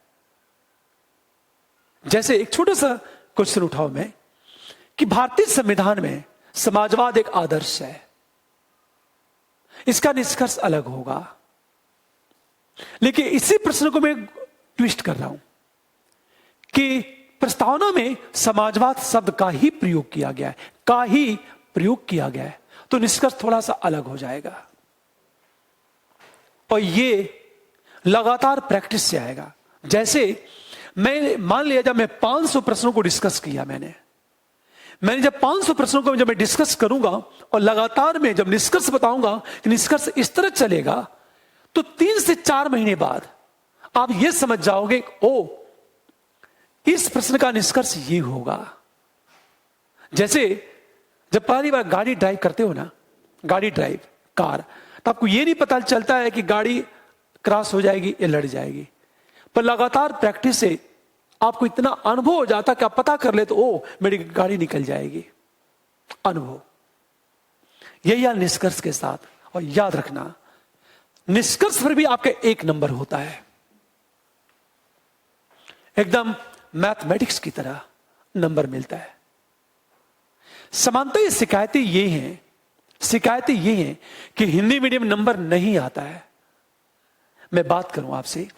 A: जैसे एक छोटा सा क्वेश्चन उठाओ मैं कि भारतीय संविधान में समाजवाद एक आदर्श है, इसका निष्कर्ष अलग होगा। लेकिन इसी प्रश्न को मैं ट्विस्ट कर रहा हूं कि प्रस्तावना में समाजवाद शब्द का ही प्रयोग किया गया है, का ही प्रयोग किया गया है, तो निष्कर्ष थोड़ा सा अलग हो जाएगा। और ये लगातार प्रैक्टिस से आएगा। जैसे मैं मान लिया जब मैं 500 प्रश्नों को डिस्कस किया, मैंने जब 500 प्रश्नों को जब मैं डिस्कस करूंगा और लगातार में जब निष्कर्ष बताऊंगा कि निष्कर्ष इस तरह चलेगा, तो 3 से 4 महीने बाद आप यह समझ जाओगे, ओ इस प्रश्न का निष्कर्ष ये होगा। जैसे जब पहली बार गाड़ी ड्राइव करते हो ना, गाड़ी ड्राइव कार, तो आपको यह नहीं पता चलता है कि गाड़ी क्रॉस हो जाएगी या लड़ जाएगी, पर लगातार प्रैक्टिस से आपको इतना अनुभव हो जाता कि आप पता कर ले तो ओ मेरी गाड़ी निकल जाएगी। अनुभव यही है निष्कर्ष के साथ। और याद रखना, निष्कर्ष पर भी आपका 1 नंबर होता है, एकदम मैथमेटिक्स की तरह नंबर मिलता है। समानता शिकायतें ये हैं कि हिंदी मीडियम नंबर नहीं आता है। मैं बात करूं आपसे,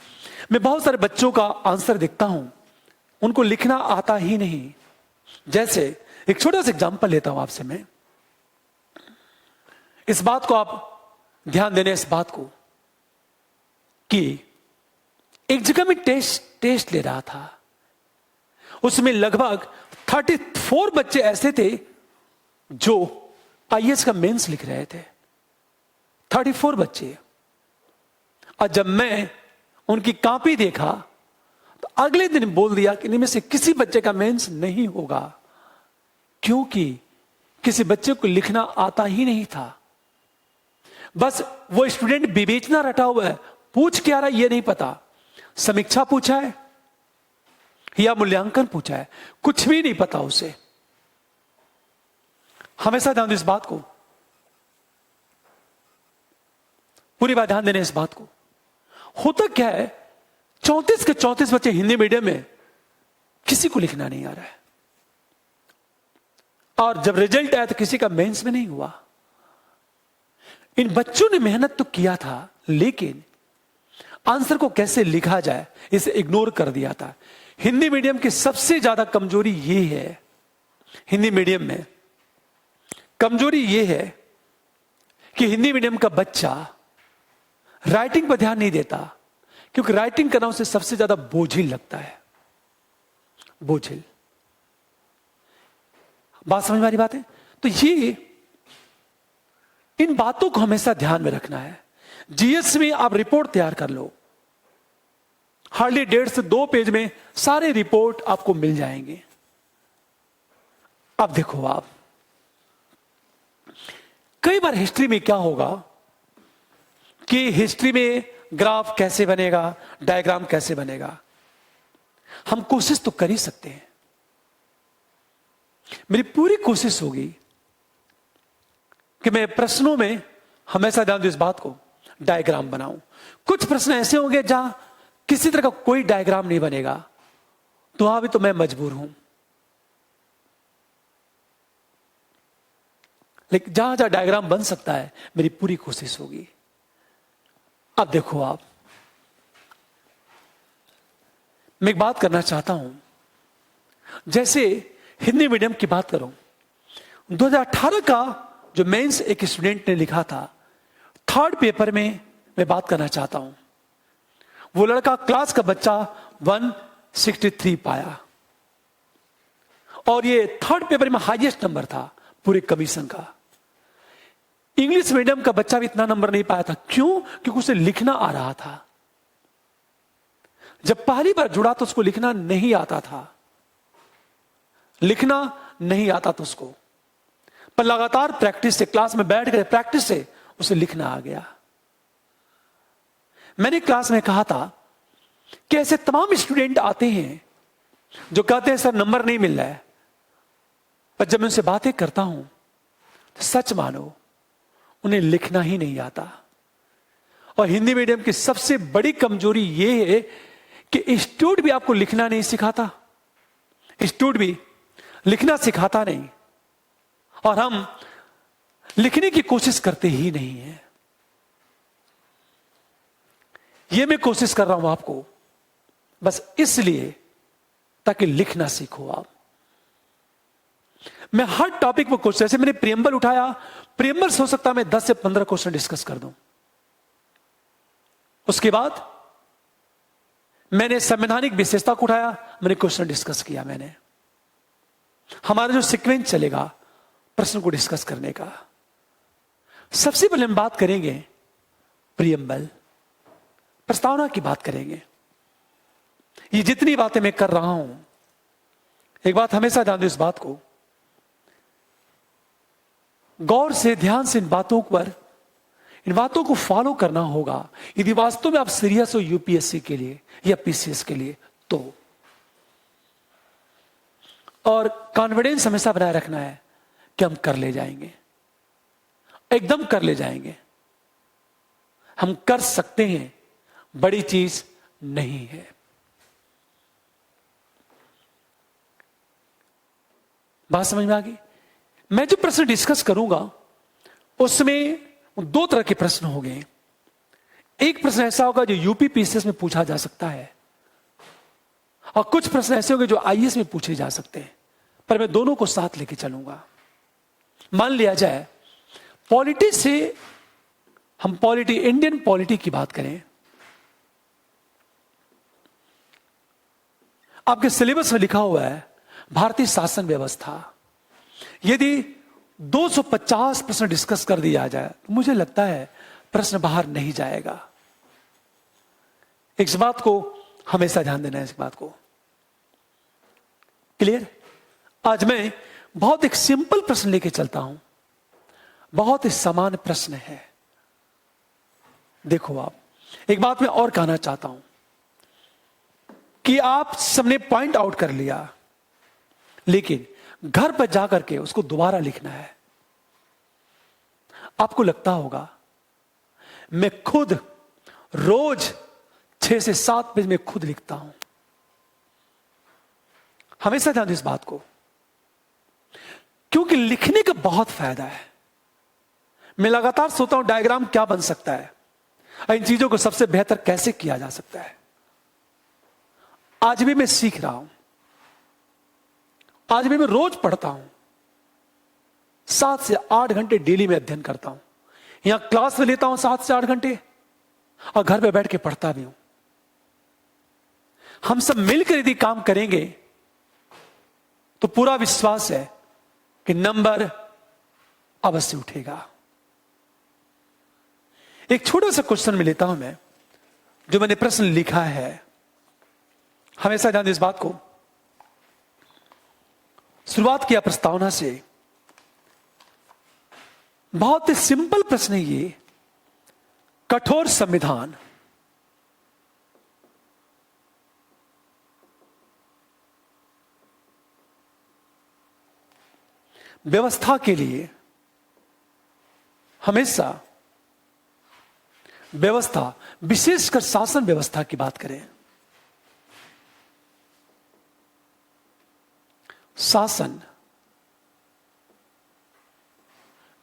A: मैं बहुत सारे बच्चों का आंसर देखता हूं, उनको लिखना आता ही नहीं। जैसे एक छोटा सा एग्जांपल लेता हूं आपसे मैं, इस बात को आप ध्यान देने, इस बात को कि एक जगह में टेस्ट ले रहा था, उसमें लगभग 34 बच्चे ऐसे थे जो आईएएस का मेंस लिख रहे थे। 34 बच्चे। और जब मैं उनकी कॉपी देखा तो अगले दिन बोल दिया कि इनमें से किसी बच्चे का मेंस नहीं होगा, क्योंकि किसी बच्चे को लिखना आता ही नहीं था। बस वो स्टूडेंट विवेचना रटा हुआ है, पूछ क्या रहा ये नहीं पता, समीक्षा पूछा है या मूल्यांकन पूछा है, कुछ भी नहीं पता उसे। हमेशा ध्यान दो इस बात को, पूरी बात ध्यान देने इस बात को। होता क्या है, 34 के 34 बच्चे हिंदी मीडियम में, किसी को लिखना नहीं आ रहा है, और जब रिजल्ट आया तो किसी का मेंस में नहीं हुआ। इन बच्चों ने मेहनत तो किया था, लेकिन आंसर को कैसे लिखा जाए इसे इग्नोर कर दिया था। हिंदी मीडियम की सबसे ज्यादा कमजोरी ये है, हिंदी मीडियम में कमजोरी ये है कि हिंदी मीडियम का बच्चा राइटिंग पर ध्यान नहीं देता, क्योंकि राइटिंग करना उसे सबसे ज्यादा बोझिल लगता है। बोझिल, बात समझ में आ रही बात है? तो ये इन बातों को हमेशा ध्यान में रखना है। जीएस में आप रिपोर्ट तैयार कर लो, हार्डली 1.5 से 2 पेज में सारे रिपोर्ट आपको मिल जाएंगे। अब देखो, आप कई बार हिस्ट्री में क्या होगा कि हिस्ट्री में ग्राफ कैसे बनेगा, डायग्राम कैसे बनेगा, हम कोशिश तो कर ही सकते हैं। मेरी पूरी कोशिश होगी कि मैं प्रश्नों में हमेशा ध्यान दूं इस बात को, डायग्राम बनाऊं। कुछ प्रश्न ऐसे होंगे जहां किसी तरह का कोई डायग्राम नहीं बनेगा, तो वहां भी तो मैं मजबूर हूं। लेकिन जहां जहां डायग्राम बन सकता है, मेरी पूरी कोशिश होगी। अब देखो, आप मैं एक बात करना चाहता हूं, जैसे हिंदी मीडियम की बात करूं, 2018 का जो मेंस एक स्टूडेंट ने लिखा था, 3rd पेपर में मैं बात करना चाहता हूं। वो लड़का, क्लास का बच्चा, 163 पाया, और ये थर्ड पेपर में हाईएस्ट नंबर था पूरे कमीशन का। इंग्लिश मीडियम का बच्चा भी इतना नंबर नहीं पाया था। क्यों? क्योंकि उसे लिखना आ रहा था। जब पहली बार जुड़ा तो उसको लिखना नहीं आता था, लिखना नहीं आता था उसको, पर लगातार प्रैक्टिस से, क्लास में बैठ गए, प्रैक्टिस से उसे लिखना आ गया। मैंने क्लास में कहा था कि ऐसे तमाम स्टूडेंट आते हैं जो कहते हैं सर नंबर नहीं मिल रहा है, पर जब मैं उनसे बातें करता हूं तो सच मानो उन्हें लिखना ही नहीं आता। और हिंदी मीडियम की सबसे बड़ी कमजोरी यह है कि इंस्टीट्यूट भी आपको लिखना नहीं सिखाता, इंस्टीट्यूट भी लिखना सिखाता नहीं, और हम लिखने की कोशिश करते ही नहीं है। यह मैं कोशिश कर रहा हूं आपको बस इसलिए ताकि लिखना सीखो आप। मैं हर टॉपिक पर क्वेश्चन, जैसे मैंने प्रियम्बल उठाया, प्रियम्बल हो सकता है मैं 10 से 15 क्वेश्चन डिस्कस कर दूं। उसके बाद मैंने संवैधानिक विशेषता को उठाया, मैंने क्वेश्चन डिस्कस किया। मैंने हमारा जो सीक्वेंस चलेगा प्रश्न को डिस्कस करने का, सबसे पहले हम बात करेंगे प्रियम्बल, प्रस्तावना की बात करेंगे। ये जितनी बातें मैं कर रहा हूं, एक बात हमेशा ध्यान दो, इस बात को गौर से, ध्यान से इन बातों को फॉलो करना होगा यदि वास्तव में आप सीरियस हो यूपीएससी के लिए या पीसीएस के लिए तो। और कॉन्फिडेंस हमेशा बनाए रखना है कि हम कर ले जाएंगे, एकदम कर ले जाएंगे, हम कर सकते हैं, बड़ी चीज नहीं है। बात समझ में आ गई? मैं जो प्रश्न डिस्कस करूंगा उसमें 2 तरह के प्रश्न होंगे। एक प्रश्न ऐसा होगा जो यूपी पीसीएस में पूछा जा सकता है, और कुछ प्रश्न ऐसे होंगे जो आईएएस में पूछे जा सकते हैं, पर मैं दोनों को साथ लेके चलूंगा। मान लिया जाए पॉलिटी से हम इंडियन पॉलिटी की बात करें, आपके सिलेबस में लिखा हुआ है भारतीय शासन व्यवस्था। यदि 250 प्रश्न डिस्कस कर दिया जाए तो मुझे लगता है प्रश्न बाहर नहीं जाएगा। इस बात को हमेशा ध्यान देना है, इस बात को। क्लियर? आज मैं बहुत एक सिंपल प्रश्न लेके चलता हूं, बहुत ही सामान्य प्रश्न है। देखो, आप एक बात मैं और कहना चाहता हूं कि आप सबने पॉइंट आउट कर लिया, लेकिन घर पर जाकर के उसको दोबारा लिखना है। आपको लगता होगा मैं खुद रोज 6 से 7 पेज में खुद लिखता हूं। हमेशा ध्यान दो इस बात को, क्योंकि लिखने का बहुत फायदा है। मैं लगातार सोचता हूं डायग्राम क्या बन सकता है, इन चीजों को सबसे बेहतर कैसे किया जा सकता है। आज भी मैं सीख रहा हूं, आज भी मैं रोज पढ़ता हूं, 7 से 8 घंटे डेली में अध्ययन करता हूं। यहां क्लास में लेता हूं 7 से 8 घंटे, और घर पे बैठ के पढ़ता भी हूं। हम सब मिलकर यदि काम करेंगे तो पूरा विश्वास है कि नंबर अवश्य उठेगा। एक छोटा सा क्वेश्चन में लेता हूं मैं, जो मैंने प्रश्न लिखा है। हमेशा ध्यान दो इस बात को। शुरुआत किया प्रस्तावना से, बहुत ही सिंपल प्रश्न है ये। कठोर संविधान व्यवस्था के लिए हमेशा व्यवस्था, विशेषकर शासन व्यवस्था की बात करें, शासन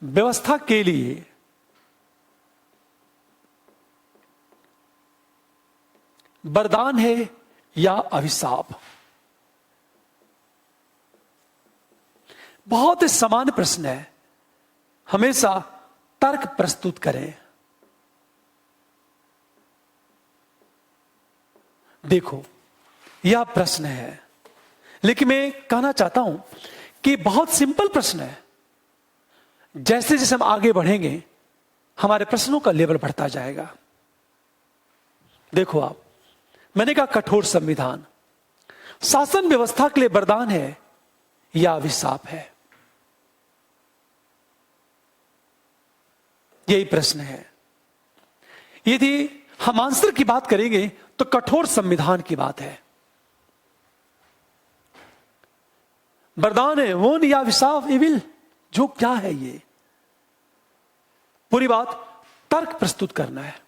A: व्यवस्था के लिए वरदान है या अभिशाप? बहुत ही सामान्य प्रश्न है, हमेशा तर्क प्रस्तुत करें। देखो, यह प्रश्न है। लेकिन मैं कहना चाहता हूं कि बहुत सिंपल प्रश्न है। जैसे जैसे हम आगे बढ़ेंगे हमारे प्रश्नों का लेवल बढ़ता जाएगा। देखो आप, मैंने कहा कठोर संविधान शासन व्यवस्था के लिए वरदान है या अभिशाप है? यही प्रश्न है। यदि हम आंसर की बात करेंगे तो कठोर संविधान की बात है। वरदान है वो या अभिशाप, एविल, जो क्या है ये? पूरी बात तर्क प्रस्तुत करना है।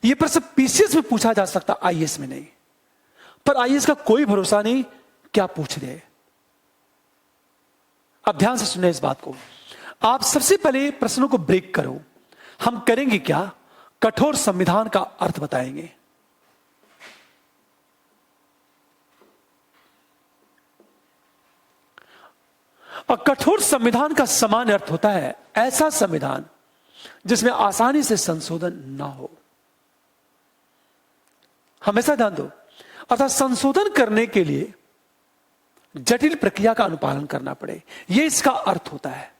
A: यह प्रश्न पीसीएस में पूछा जा सकता, आईएएस में नहीं। पर आईएएस का कोई भरोसा नहीं, क्या पूछ दे। अब ध्यान से सुने इस बात को। आप सबसे पहले प्रश्नों को ब्रेक करो। हम करेंगे क्या? कठोर संविधान का अर्थ बताएंगे। और कठोर संविधान का सामान्य अर्थ होता है ऐसा संविधान जिसमें आसानी से संशोधन ना हो। हमेशा ध्यान दो, अर्थात संशोधन करने के लिए जटिल प्रक्रिया का अनुपालन करना पड़े, यह इसका अर्थ होता है।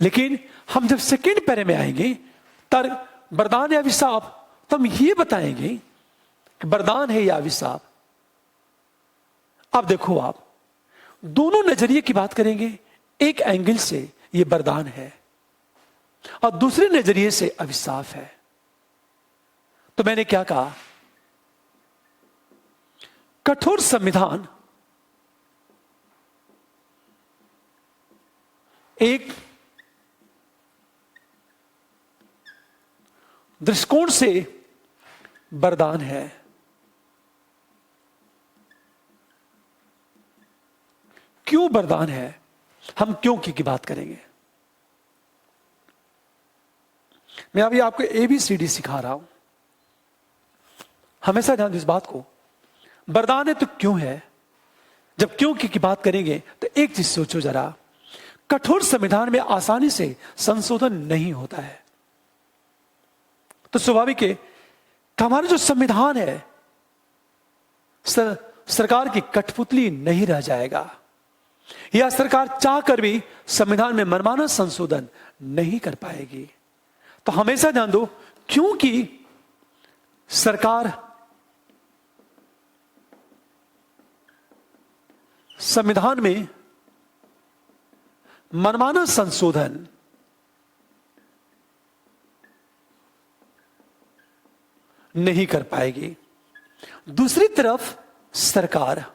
A: लेकिन हम जब सेकेंड पैरे में आएंगे, तर्क, वरदान या अभिशाप, तो हम यह बताएंगे कि वरदान है या अभिशाप। अब देखो, आप दोनों नजरिए की बात करेंगे। एक एंगल से यह वरदान है और दूसरे नजरिए से अभिशाप है। तो मैंने क्या कहा? कठोर संविधान एक दृष्टिकोण से वरदान है। क्यों वरदान है? हम क्यों की बात करेंगे। मैं अभी आपको ABCD सिखा रहा हूं। हमेशा ध्यान दो इस बात को। वरदान है तो क्यों है? जब क्यों की बात करेंगे तो एक चीज सोचो जरा, कठोर संविधान में आसानी से संशोधन नहीं होता है। तो स्वाभाविक है कि हमारा जो संविधान है सरकार की कठपुतली नहीं रह जाएगा, या सरकार चाहकर भी संविधान में मनमाना संशोधन नहीं कर पाएगी। तो हमेशा ध्यान दो, क्योंकि सरकार संविधान में मनमाना संशोधन नहीं कर पाएगी। दूसरी तरफ सरकार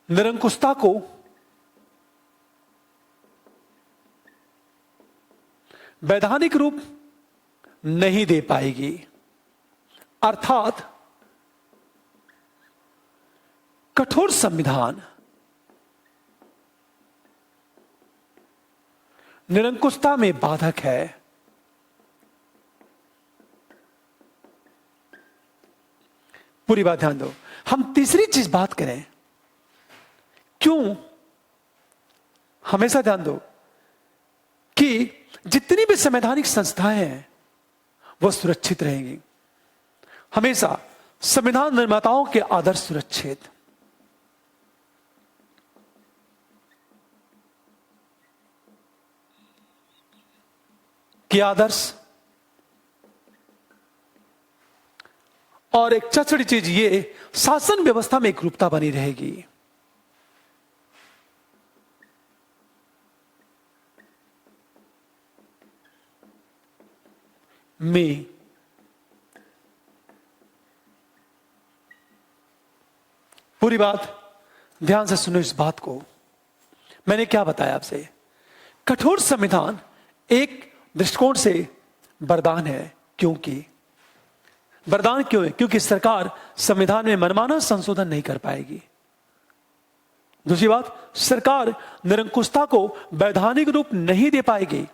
A: निरंकुशता को वैधानिक रूप नहीं दे पाएगी। अर्थात कठोर संविधान निरंकुशता में बाधक है। पूरी बात ध्यान दो। हम तीसरी चीज बात करें, क्यों? हमेशा ध्यान दो कि जितनी भी संवैधानिक संस्थाएं हैं वो सुरक्षित रहेंगी। हमेशा संविधान निर्माताओं के आदर्श सुरक्षित। क्या आदर्श? और एक चौथी चीज ये, शासन व्यवस्था में एकरूपता बनी रहेगी। में पूरी बात ध्यान से सुनो इस बात को। मैंने क्या बताया आपसे? कठोर संविधान एक दृष्टिकोण से वरदान है। क्योंकि वरदान क्यों है? क्योंकि सरकार संविधान में मनमाना संशोधन नहीं कर पाएगी। दूसरी बात, सरकार निरंकुशता को वैधानिक रूप नहीं दे पाएगी।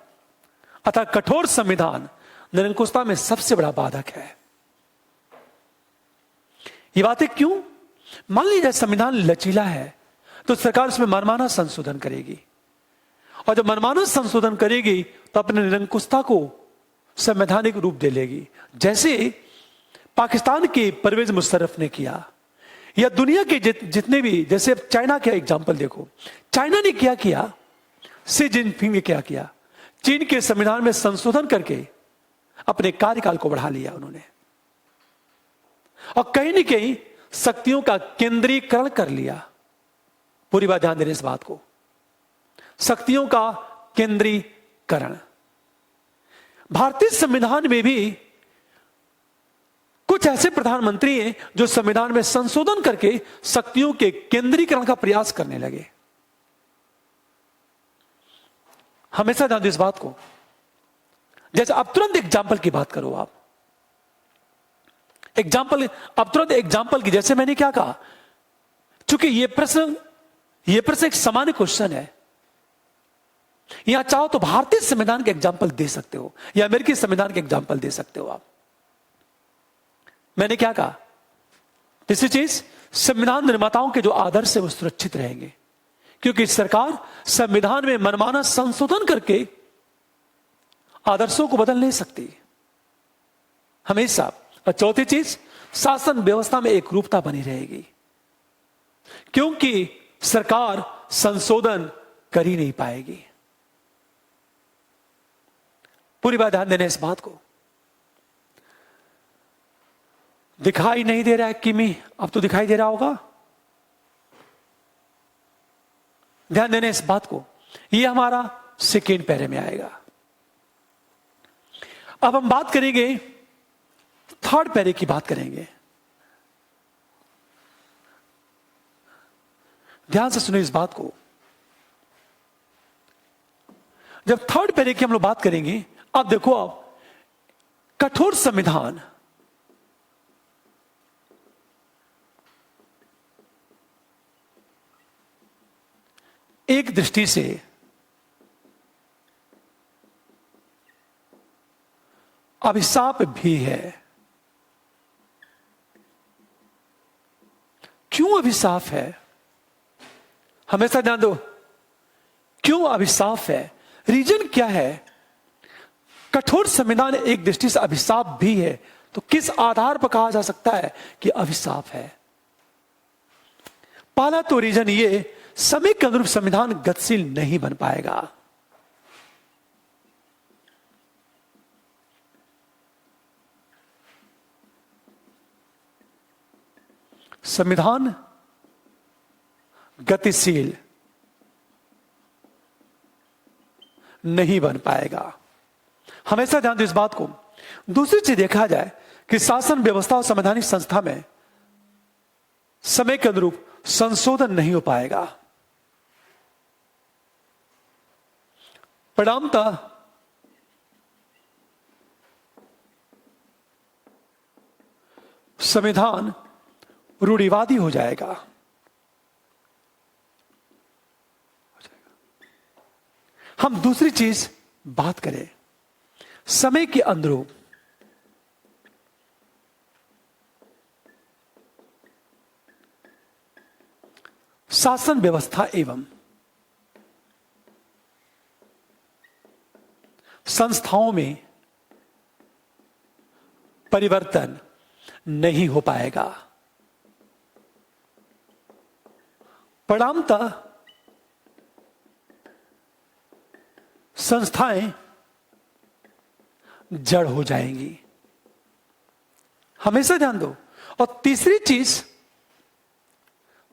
A: अतः कठोर संविधान निरंकुशता में सबसे बड़ा बाधक है। ये बातें क्यों? मान लीजिए संविधान लचीला है तो सरकार उसमें मनमाना संशोधन करेगी, और जब मनमाना संशोधन करेगी तो अपने निरंकुशता को संवैधानिक रूप दे लेगी, जैसे पाकिस्तान के परवेज मुशर्रफ ने किया, या दुनिया के जितने भी, जैसे चाइना का एग्जाम्पल देखो, चाइना ने क्या किया, शी जिनपिंग ने क्या किया, चीन के संविधान में संशोधन करके अपने कार्यकाल को बढ़ा लिया उन्होंने, और कहीं न कहीं शक्तियों का केंद्रीकरण कर लिया। पूरी बात ध्यान देने इस बात को, शक्तियों का केंद्रीकरण। भारतीय संविधान में भी कुछ ऐसे प्रधानमंत्री हैं जो संविधान में संशोधन करके शक्तियों के केंद्रीकरण का प्रयास करने लगे। हमेशा ध्यान दो इस बात को। जैसे अब तुरंत एग्जाम्पल की बात करो आप, एग्जाम्पल, अब तुरंत एग्जाम्पल की, जैसे मैंने क्या कहा, चूंकि ये प्रश्न एक सामान्य क्वेश्चन है, यहां चाहो तो भारतीय संविधान के एग्जाम्पल दे सकते हो या अमेरिकी संविधान के एग्जाम्पल दे सकते हो आप। मैंने क्या कहा, तीसरी चीज, संविधान निर्माताओं के जो आदर्श है वो सुरक्षित रहेंगे, क्योंकि सरकार संविधान में मनमाना संशोधन करके आदर्शों को बदल नहीं सकती हमेशा। और चौथी चीज, शासन व्यवस्था में एक रूपता बनी रहेगी, क्योंकि सरकार संशोधन कर ही नहीं पाएगी। पूरी बात ध्यान देने इस बात को। दिखाई नहीं दे रहा है किमी, अब तो दिखाई दे रहा होगा। ध्यान देने इस बात को, ये हमारा सेकेंड पैरे में आएगा। अब हम बात करेंगे, थर्ड पैरे की बात करेंगे। ध्यान से सुनिए इस बात को। जब थर्ड पैरे की हम लोग बात करेंगे, अब देखो, अब कठोर संविधान एक दृष्टि से अभिशाप भी है। क्यों अभिशाप है? हमेशा ध्यान दो, क्यों अभिशाप है, रीजन क्या है? कठोर संविधान एक दृष्टि से अभिशाप भी है, तो किस आधार पर कहा जा सकता है कि अभिशाप है? पहला तो रीजन ये, समय के अनुरूप संविधान गतिशील नहीं बन पाएगा। संविधान गतिशील नहीं बन पाएगा, हमेशा ध्यान दो इस बात को। दूसरी चीज देखा जाए कि शासन व्यवस्था और संवैधानिक संस्था में समय के अनुरूप संशोधन नहीं हो पाएगा। परिणामतः संविधान रूढ़िवादी हो जाएगा। हम दूसरी चीज बात करें, समय के अनुरूप शासन व्यवस्था एवं संस्थाओं में परिवर्तन नहीं हो पाएगा। परिणामतः संस्थाएं जड़ हो जाएंगी, हमेशा ध्यान दो। और तीसरी चीज,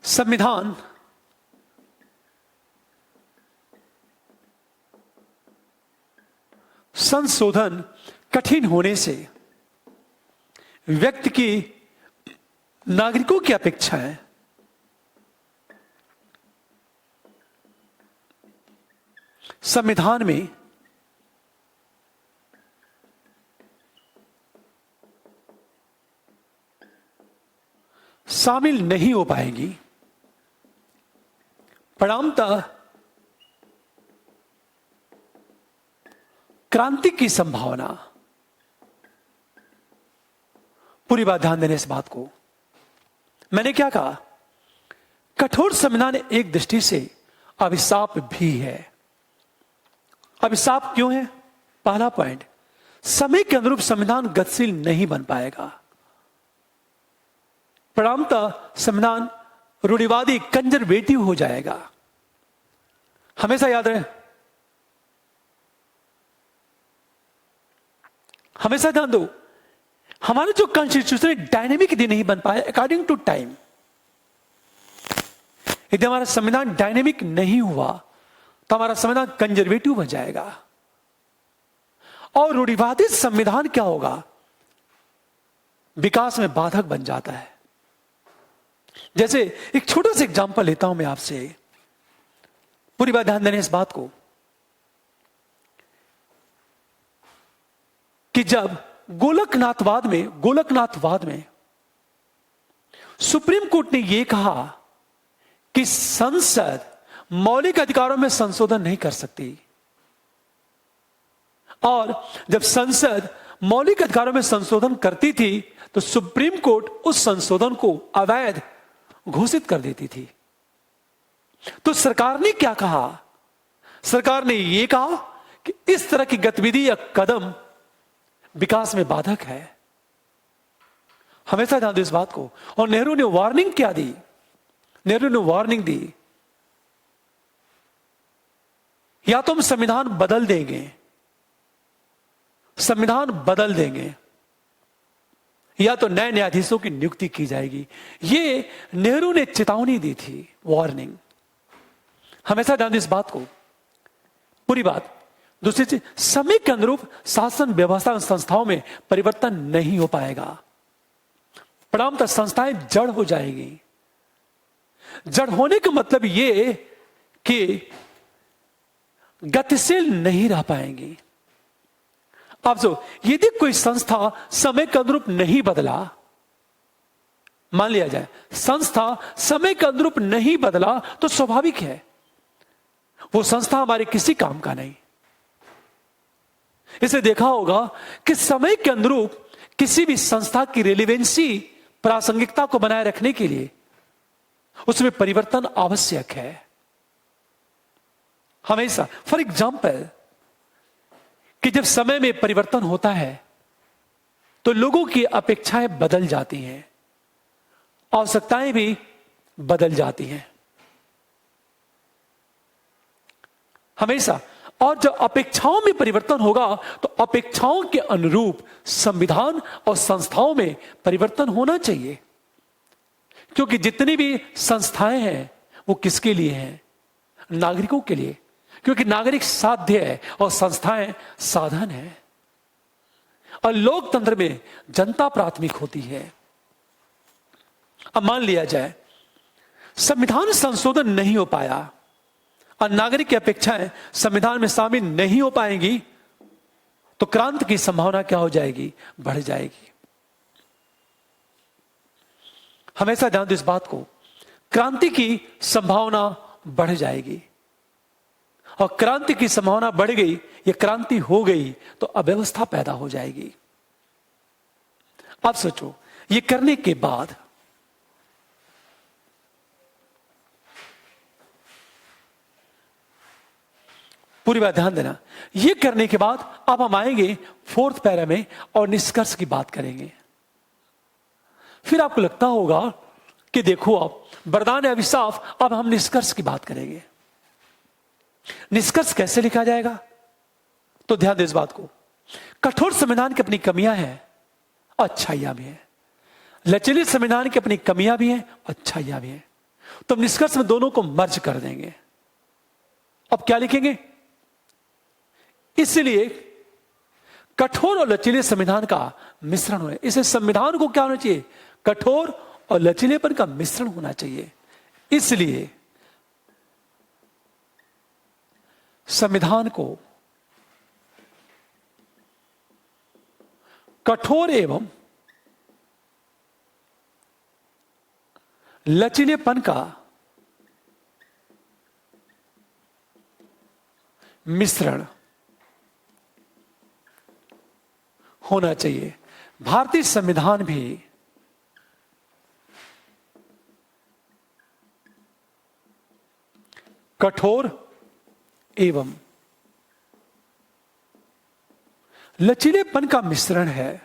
A: संविधान संशोधन कठिन होने से व्यक्ति की, नागरिकों की अपेक्षाएं संविधान में शामिल नहीं हो पाएंगी। परिणामतः क्रांति की संभावना, पूरी बात ध्यान देने इस बात को। मैंने क्या कहा, कठोर संविधान एक दृष्टि से अभिशाप भी है। अभिशाप क्यों है? पहला पॉइंट, समय के अनुरूप संविधान गतिशील नहीं बन पाएगा। परिणामतः संविधान रूढ़िवादी कंजर्वेटिव हो जाएगा। हमेशा याद रहे, हमेशा ध्यान दो, हमारे जो कॉन्स्टिट्यूशन डायनेमिक यदि नहीं बन पाए अकॉर्डिंग टू टाइम, यदि हमारा संविधान डायनेमिक नहीं हुआ तो हमारा संविधान कंजर्वेटिव बन जाएगा। और रूढ़िवादी संविधान क्या होगा? विकास में बाधक बन जाता है। जैसे एक छोटा सा एग्जांपल लेता हूं मैं आपसे, पूरी बात ध्यान देने इस बात को, कि जब गोलकनाथवाद में सुप्रीम कोर्ट ने यह कहा कि संसद मौलिक अधिकारों में संशोधन नहीं कर सकती, और जब संसद मौलिक अधिकारों में संशोधन करती थी तो सुप्रीम कोर्ट उस संशोधन को अवैध घोषित कर देती थी। तो सरकार ने क्या कहा? सरकार ने यह कहा कि इस तरह की गतिविधि या कदम विकास में बाधक है। हमेशा ध्यान दो इस बात को। और नेहरू ने वार्निंग क्या दी? नेहरू ने वार्निंग दी, या तो हम संविधान बदल देंगे या तो नए न्यायाधीशों की नियुक्ति की जाएगी। ये नेहरू ने चेतावनी दी थी, वार्निंग। हमेशा ध्यान दो इस बात को, पूरी बात। दूसरी चीज, समय के अनुरूप शासन व्यवस्था और संस्थाओं में परिवर्तन नहीं हो पाएगा। परिणामतः संस्थाएं जड़ हो जाएगी। जड़ होने का मतलब ये कि गतिशील नहीं रह पाएंगी। आप जो यदि कोई संस्था समय के अनुरूप नहीं बदला, मान लिया जाए संस्था समय के अनुरूप नहीं बदला, तो स्वाभाविक है वो संस्था हमारे किसी काम का नहीं। इसे देखा होगा कि समय के अनुरूप किसी भी संस्था की रेलिवेंसी, प्रासंगिकता को बनाए रखने के लिए उसमें परिवर्तन आवश्यक है हमेशा। फॉर एग्जाम्पल, कि जब समय में परिवर्तन होता है तो लोगों की अपेक्षाएं बदल जाती हैं, आवश्यकताएं भी बदल जाती हैं हमेशा। और जब अपेक्षाओं में परिवर्तन होगा तो अपेक्षाओं के अनुरूप संविधान और संस्थाओं में परिवर्तन होना चाहिए। क्योंकि जितनी भी संस्थाएं हैं वो किसके लिए हैं? नागरिकों के लिए। क्योंकि नागरिक साध्य है और संस्थाएं साधन है। और लोकतंत्र में जनता प्राथमिक होती है। अब मान लिया जाए संविधान संशोधन नहीं हो पाया और नागरिक की अपेक्षाएं संविधान में शामिल नहीं हो पाएंगी, तो क्रांति की संभावना क्या हो जाएगी? बढ़ जाएगी। हमेशा ध्यान दो इस बात को, क्रांति की संभावना बढ़ जाएगी। और क्रांति की संभावना बढ़ गई या क्रांति हो गई तो अव्यवस्था पैदा हो जाएगी। आप सोचो, ये करने के बाद पूरी बात ध्यान देना, ये करने के बाद अब हम आएंगे फोर्थ पैरा में और निष्कर्ष की बात करेंगे। फिर आपको लगता होगा कि देखो अब वरदान अभिशाप, अब हम निष्कर्ष की बात करेंगे। निष्कर्ष कैसे लिखा जाएगा? तो ध्यान दे इस बात को, कठोर संविधान की अपनी कमियां हैं, अच्छाइयां भी हैं। लचीले संविधान की अपनी कमियां भी हैं, अच्छाइयां भी हैं। तो हम निष्कर्ष में दोनों को मर्ज कर देंगे। अब क्या लिखेंगे? इसलिए कठोर और लचीले संविधान का मिश्रण हो। इसे संविधान को क्या होना चाहिए? कठोर और लचीलेपन का मिश्रण होना चाहिए। इसलिए संविधान को कठोर एवं लचीलेपन का मिश्रण होना चाहिए। भारतीय संविधान भी कठोर एवं लचीलेपन का मिश्रण है।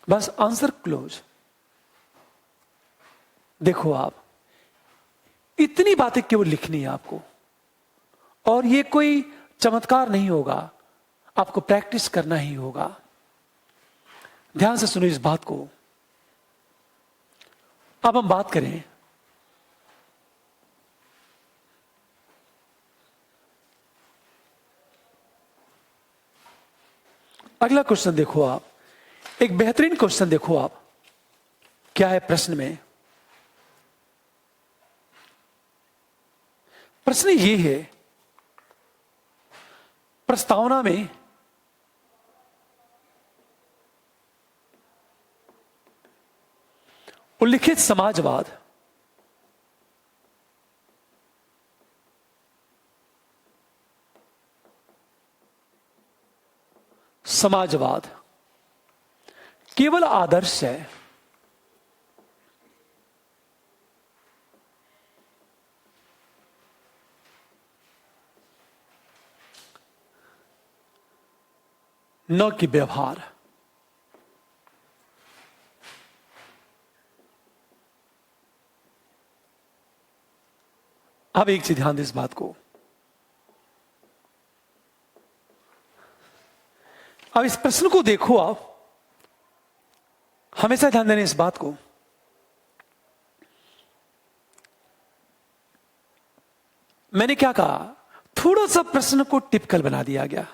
A: बस आंसर क्लोज। देखो, आप इतनी बातें केवल लिखनी है आपको, और ये कोई चमत्कार नहीं होगा, आपको प्रैक्टिस करना ही होगा। ध्यान से सुनो इस बात को। अब हम बात करें अगला क्वेश्चन। देखो आप, एक बेहतरीन क्वेश्चन देखो आप, क्या है प्रश्न में। प्रश्न ये है, प्रस्तावना में उल्लिखित समाजवाद केवल आदर्श है न कि व्यवहार। अब एक चीज ध्यान दें इस बात को। अब इस प्रश्न को देखो आप, हमेशा ध्यान देना इस बात को। मैंने क्या कहा, थोड़ा सा प्रश्न को टिपिकल बना दिया गया।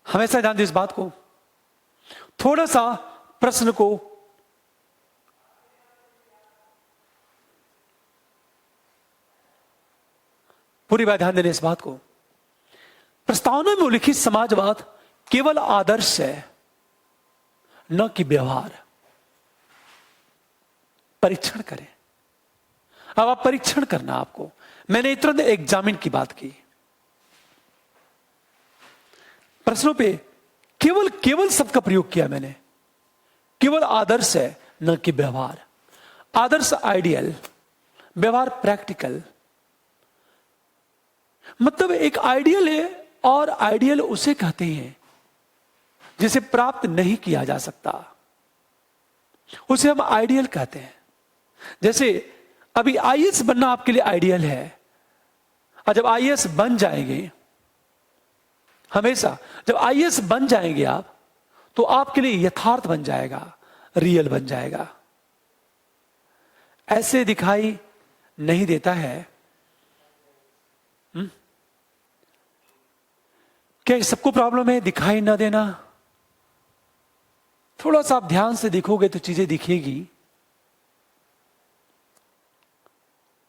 A: हमेशा ध्यान दें इस बात को, थोड़ा सा प्रश्न को पूरी बात ध्यान देने इस बात को। प्रस्तावना में उल्लिखित समाजवाद केवल आदर्श है न कि व्यवहार। परीक्षण करें। अब आप परीक्षण करना आपको। मैंने तुरंत एग्जामिन की बात की। प्रश्नों पे केवल शब्द का प्रयोग किया मैंने। केवल आदर्श है न कि व्यवहार। आदर्श आइडियल, व्यवहार प्रैक्टिकल। मतलब एक आइडियल है, और आइडियल उसे कहते हैं जिसे प्राप्त नहीं किया जा सकता, उसे हम आइडियल कहते हैं। जैसे अभी आईएएस बनना आपके लिए आइडियल है, और जब आईएएस बन जाएंगे, हमेशा जब आईएएस बन जाएंगे आप, तो आपके लिए यथार्थ बन जाएगा, रियल बन जाएगा। ऐसे दिखाई नहीं देता है। क्या सबको प्रॉब्लम है दिखाई ना देना? थोड़ा सा आप ध्यान से देखोगे तो चीजें दिखेगी।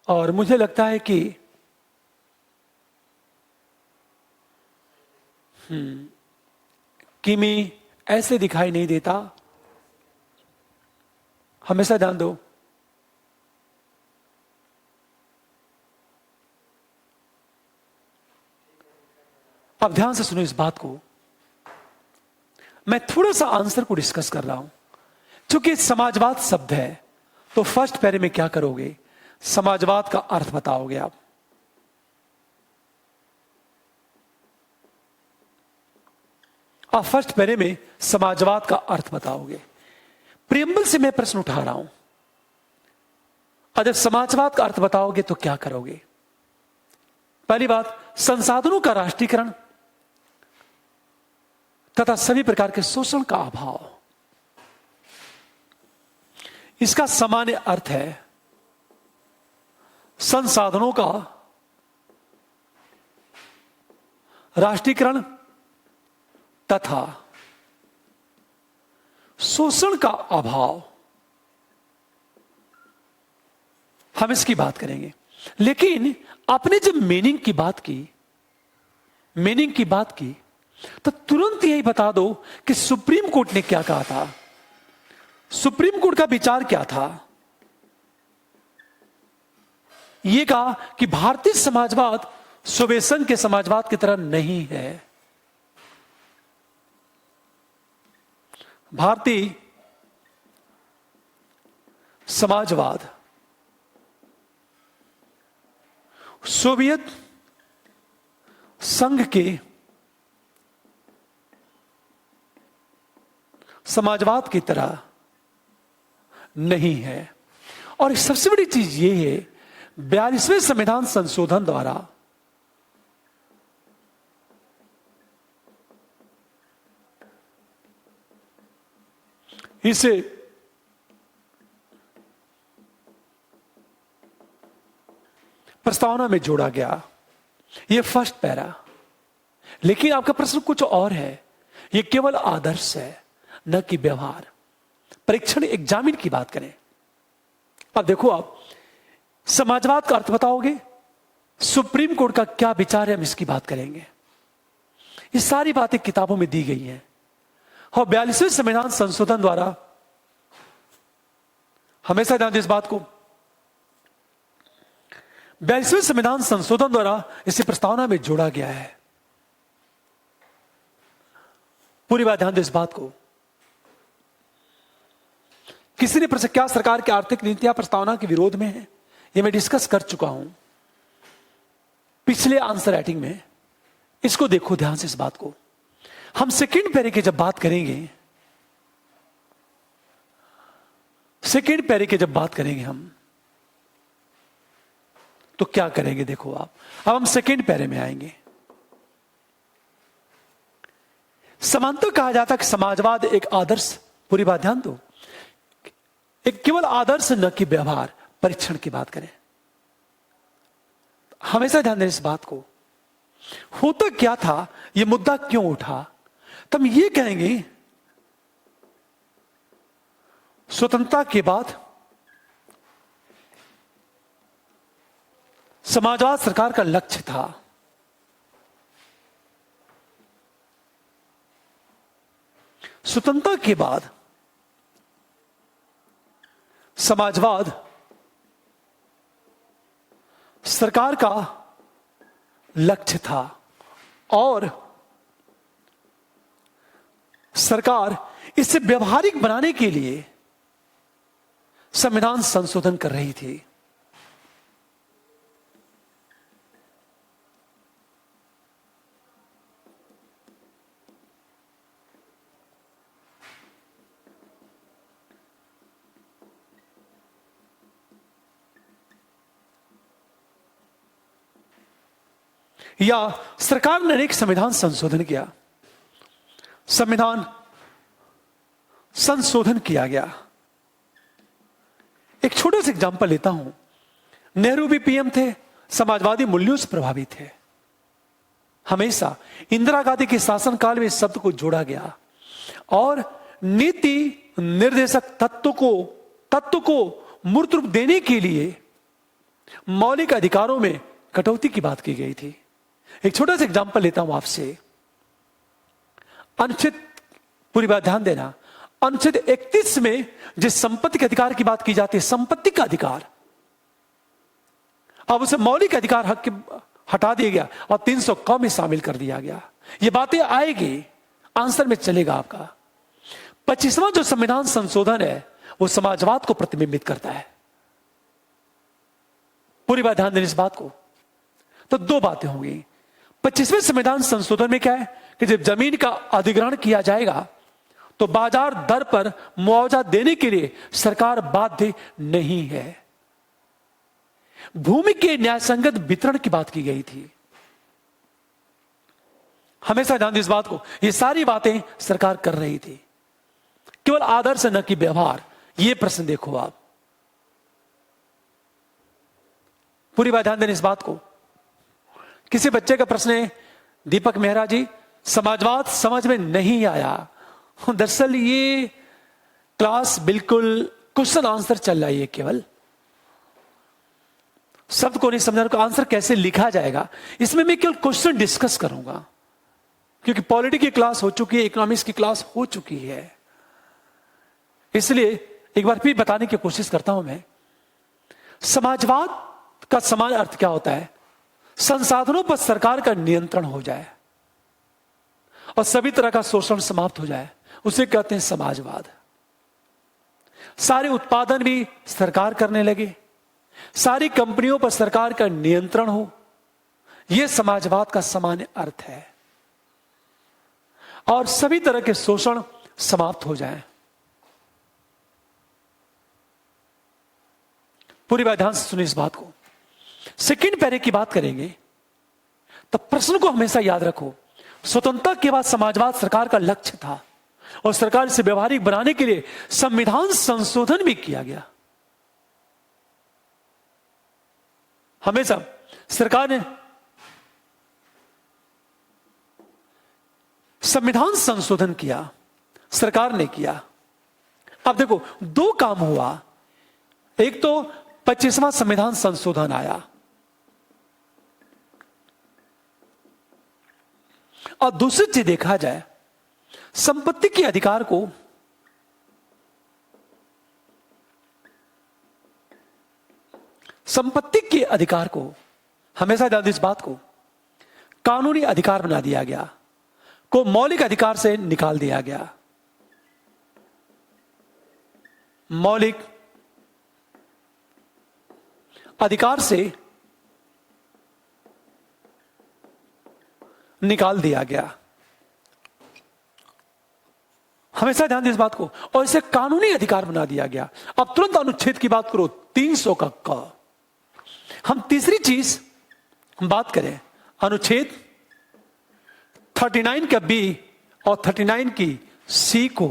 A: और मुझे लगता है कि किमी ऐसे दिखाई नहीं देता। हमेशा ध्यान दो। अब ध्यान से सुनो इस बात को। मैं थोड़ा सा आंसर को डिस्कस कर रहा हूं। क्योंकि समाजवाद शब्द है, तो फर्स्ट पैरे में क्या करोगे, समाजवाद का अर्थ बताओगे आप। फर्स्ट पैरे में समाजवाद का अर्थ बताओगे। प्रियम्बल से मैं प्रश्न उठा रहा हूं, और जब समाजवाद का अर्थ बताओगे तो क्या करोगे? पहली बात, संसाधनों का राष्ट्रीयकरण तथा सभी प्रकार के शोषण का अभाव। इसका सामान्य अर्थ है संसाधनों का राष्ट्रीयकरण तथा शोषण का अभाव। हम इसकी बात करेंगे, लेकिन आपने जब मीनिंग की बात की तो तुरंत यही बता दो कि सुप्रीम कोर्ट ने क्या कहा था। सुप्रीम कोर्ट का विचार क्या था? यह कहा कि भारतीय समाजवाद सोवियत संघ के समाजवाद की तरह नहीं है। भारतीय समाजवाद सोवियत संघ के समाजवाद की तरह नहीं है। और सबसे बड़ी चीज ये है, 42वें संविधान संशोधन द्वारा इसे प्रस्तावना में जोड़ा गया। यह फर्स्ट पैरा। लेकिन आपका प्रश्न कुछ और है। यह केवल आदर्श है, न कि व्यवहार। परीक्षण एग्जामिन की बात करें। अब देखो, आप समाजवाद का अर्थ बताओगे, सुप्रीम कोर्ट का क्या विचार है, हम इसकी बात करेंगे। ये सारी बातें किताबों में दी गई हैं। और 42वें संविधान संशोधन द्वारा, हमेशा ध्यान दें इस बात को, 42वें संविधान संशोधन द्वारा इसे प्रस्तावना में जोड़ा गया है। पूरी बात ध्यान दें इस बात को। किसी ने प्रश्न, क्या सरकार की आर्थिक नीतियां प्रस्तावना के विरोध में है? यह मैं डिस्कस कर चुका हूं पिछले आंसर राइटिंग में। इसको देखो ध्यान से इस बात को। हम सेकेंड पैरे की जब बात करेंगे, सेकेंड पैरे की जब बात करेंगे हम, तो क्या करेंगे देखो आप। अब हम सेकेंड पैरे में आएंगे। समानता कहा जाता है कि समाजवाद एक आदर्श, पूरी बात ध्यान दो, एक केवल आदर्श न कि व्यवहार। परीक्षण की बात करें, हमेशा ध्यान दें इस बात को। होता क्या था, यह मुद्दा क्यों उठा? तो हम ये कहेंगे, स्वतंत्रता के बाद समाजवाद सरकार का लक्ष्य था। स्वतंत्रता के बाद समाजवाद सरकार का लक्ष्य था और सरकार इसे व्यवहारिक बनाने के लिए संविधान संशोधन कर रही थी। या सरकार ने एक संविधान संशोधन किया, संविधान संशोधन किया गया। एक छोटा सा एग्जांपल लेता हूं। नेहरू भी पीएम थे, समाजवादी मूल्यों से प्रभावित थे। हमेशा इंदिरा गांधी के शासनकाल में इस शब्द को जोड़ा गया और नीति निर्देशक तत्व को मूर्त रूप देने के लिए मौलिक अधिकारों में कटौती की बात की गई थी। एक छोटा सा एग्जांपल लेता हूं आपसे। अनुच्छेद, पूरी बात ध्यान देना, अनुच्छेद 31 में जिस संपत्ति के अधिकार की बात की जाती है, संपत्ति का अधिकार, अब उसे मौलिक अधिकार हक हटा दिया गया और 300 क में शामिल कर दिया गया। ये बातें आएगी, आंसर में चलेगा आपका। 25वां जो संविधान संशोधन है वो समाजवाद को प्रतिबिंबित करता है। पूरी बात ध्यान देने इस बात को। तो दो बातें होंगी। 25वें संविधान संशोधन में क्या है कि जब जमीन का अधिग्रहण किया जाएगा तो बाजार दर पर मुआवजा देने के लिए सरकार बाध्य नहीं है। भूमि के न्यायसंगत वितरण की बात की गई थी। हमेशा ध्यान दें इस बात को। ये सारी बातें सरकार कर रही थी, केवल आदर्श न कि व्यवहार। ये प्रश्न देखो आप, पूरी बात ध्यान दें इस बात को। किसी बच्चे का प्रश्न है, दीपक मेहरा जी, समाजवाद समझ में नहीं आया। दरअसल ये क्लास बिल्कुल क्वेश्चन आंसर चल रहा है, ये केवल शब्द को नहीं समझा को आंसर कैसे लिखा जाएगा, इसमें मैं केवल क्वेश्चन डिस्कस करूंगा। क्योंकि पॉलिटिक्स की क्लास हो चुकी है, इकोनॉमिक्स की क्लास हो चुकी है, इसलिए एक बार फिर बताने की कोशिश करता हूं मैं। समाजवाद का समान अर्थ क्या होता है? संसाधनों पर सरकार का नियंत्रण हो जाए और सभी तरह का शोषण समाप्त हो जाए, उसे कहते हैं समाजवाद। सारे उत्पादन भी सरकार करने लगे, सारी कंपनियों पर सरकार का नियंत्रण हो, यह समाजवाद का सामान्य अर्थ है। और सभी तरह के शोषण समाप्त हो जाएं। पूरी बात ध्यान से सुनिए इस बात को। सेकंड पैरे की बात करेंगे तो प्रश्न को हमेशा याद रखो। स्वतंत्रता के बाद समाजवाद सरकार का लक्ष्य था और सरकार इसे व्यवहारिक बनाने के लिए संविधान संशोधन भी किया गया। हमेशा सरकार ने संविधान संशोधन किया, सरकार ने किया। अब देखो दो काम हुआ। एक तो 25वां संविधान संशोधन आया और दूसरी चीज देखा जाए संपत्ति के अधिकार को हमेशा ध्यान इस बात को कानूनी अधिकार बना दिया गया, को मौलिक अधिकार से निकाल दिया गया। मौलिक अधिकार से निकाल दिया गया। हमेशा ध्यान दें इस बात को। और इसे कानूनी अधिकार बना दिया गया। अब तुरंत अनुच्छेद की बात करो 300 का क। हम तीसरी चीज बात करें अनुच्छेद 39 का बी और 39 की सी को।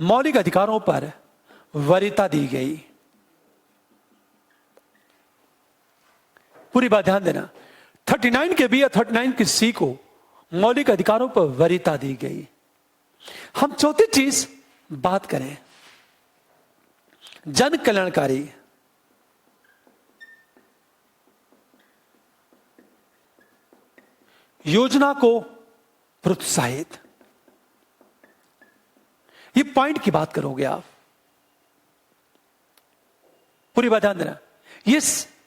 A: मौलिक अधिकारों पर वरीयता दी गई। पूरी बात ध्यान देना। 39 के बी या 39 की सी को मौलिक अधिकारों पर वरीयता दी गई। हम चौथी चीज बात करें जन कल्याणकारी योजना को प्रोत्साहित। ये पॉइंट की बात करोगे आप। पूरी बात ध्यान देना। ये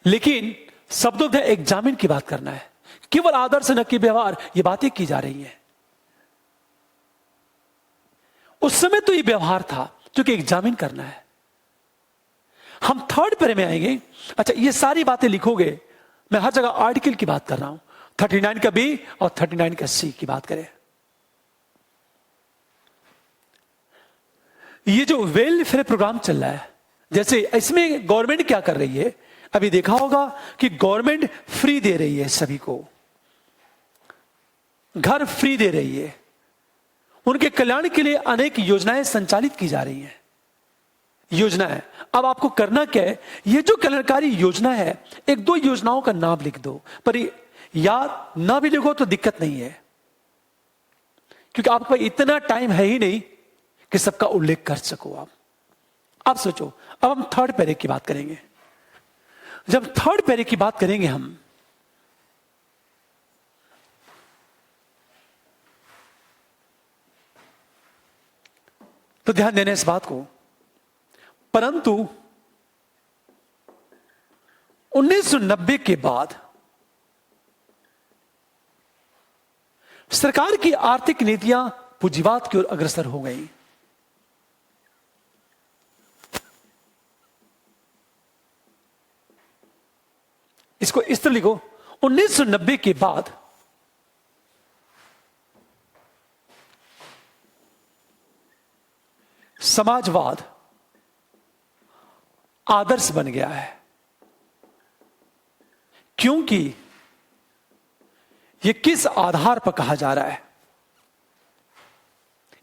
A: लेकिन शब्दों में एग्जामिन की बात करना है। केवल आदर्श न कि व्यवहार, ये बातें की जा रही हैं। उस समय तो ये व्यवहार था क्योंकि एग्जामिन करना है। हम थर्ड पैरे में आएंगे। अच्छा ये सारी बातें लिखोगे। मैं हर जगह आर्टिकल की बात कर रहा हूं। 39 का बी और 39 का सी की बात करें। ये जो वेलफेयर प्रोग्राम चल रहा है, जैसे इसमें गवर्नमेंट क्या कर रही है, अभी देखा होगा कि गवर्नमेंट फ्री दे रही है, सभी को घर फ्री दे रही है। उनके कल्याण के लिए अनेक योजनाएं संचालित की जा रही हैं। योजनाएं अब आपको करना क्या है, ये जो कल्याणकारी योजना है, एक दो योजनाओं का नाम लिख दो। पर याद ना भी लिखो तो दिक्कत नहीं है, क्योंकि आपके पास इतना टाइम है ही नहीं कि सबका उल्लेख कर सको आप। अब सोचो, अब हम थर्ड पैरे की बात करेंगे। जब थर्ड पैरे की बात करेंगे हम, तो ध्यान देना इस बात को। परंतु 1990 के बाद सरकार की आर्थिक नीतियां पूंजीवाद की ओर अग्रसर हो गई। इसको इस तरह लिखो, 1990 के बाद समाजवाद आदर्श बन गया है। क्योंकि यह किस आधार पर कहा जा रहा है,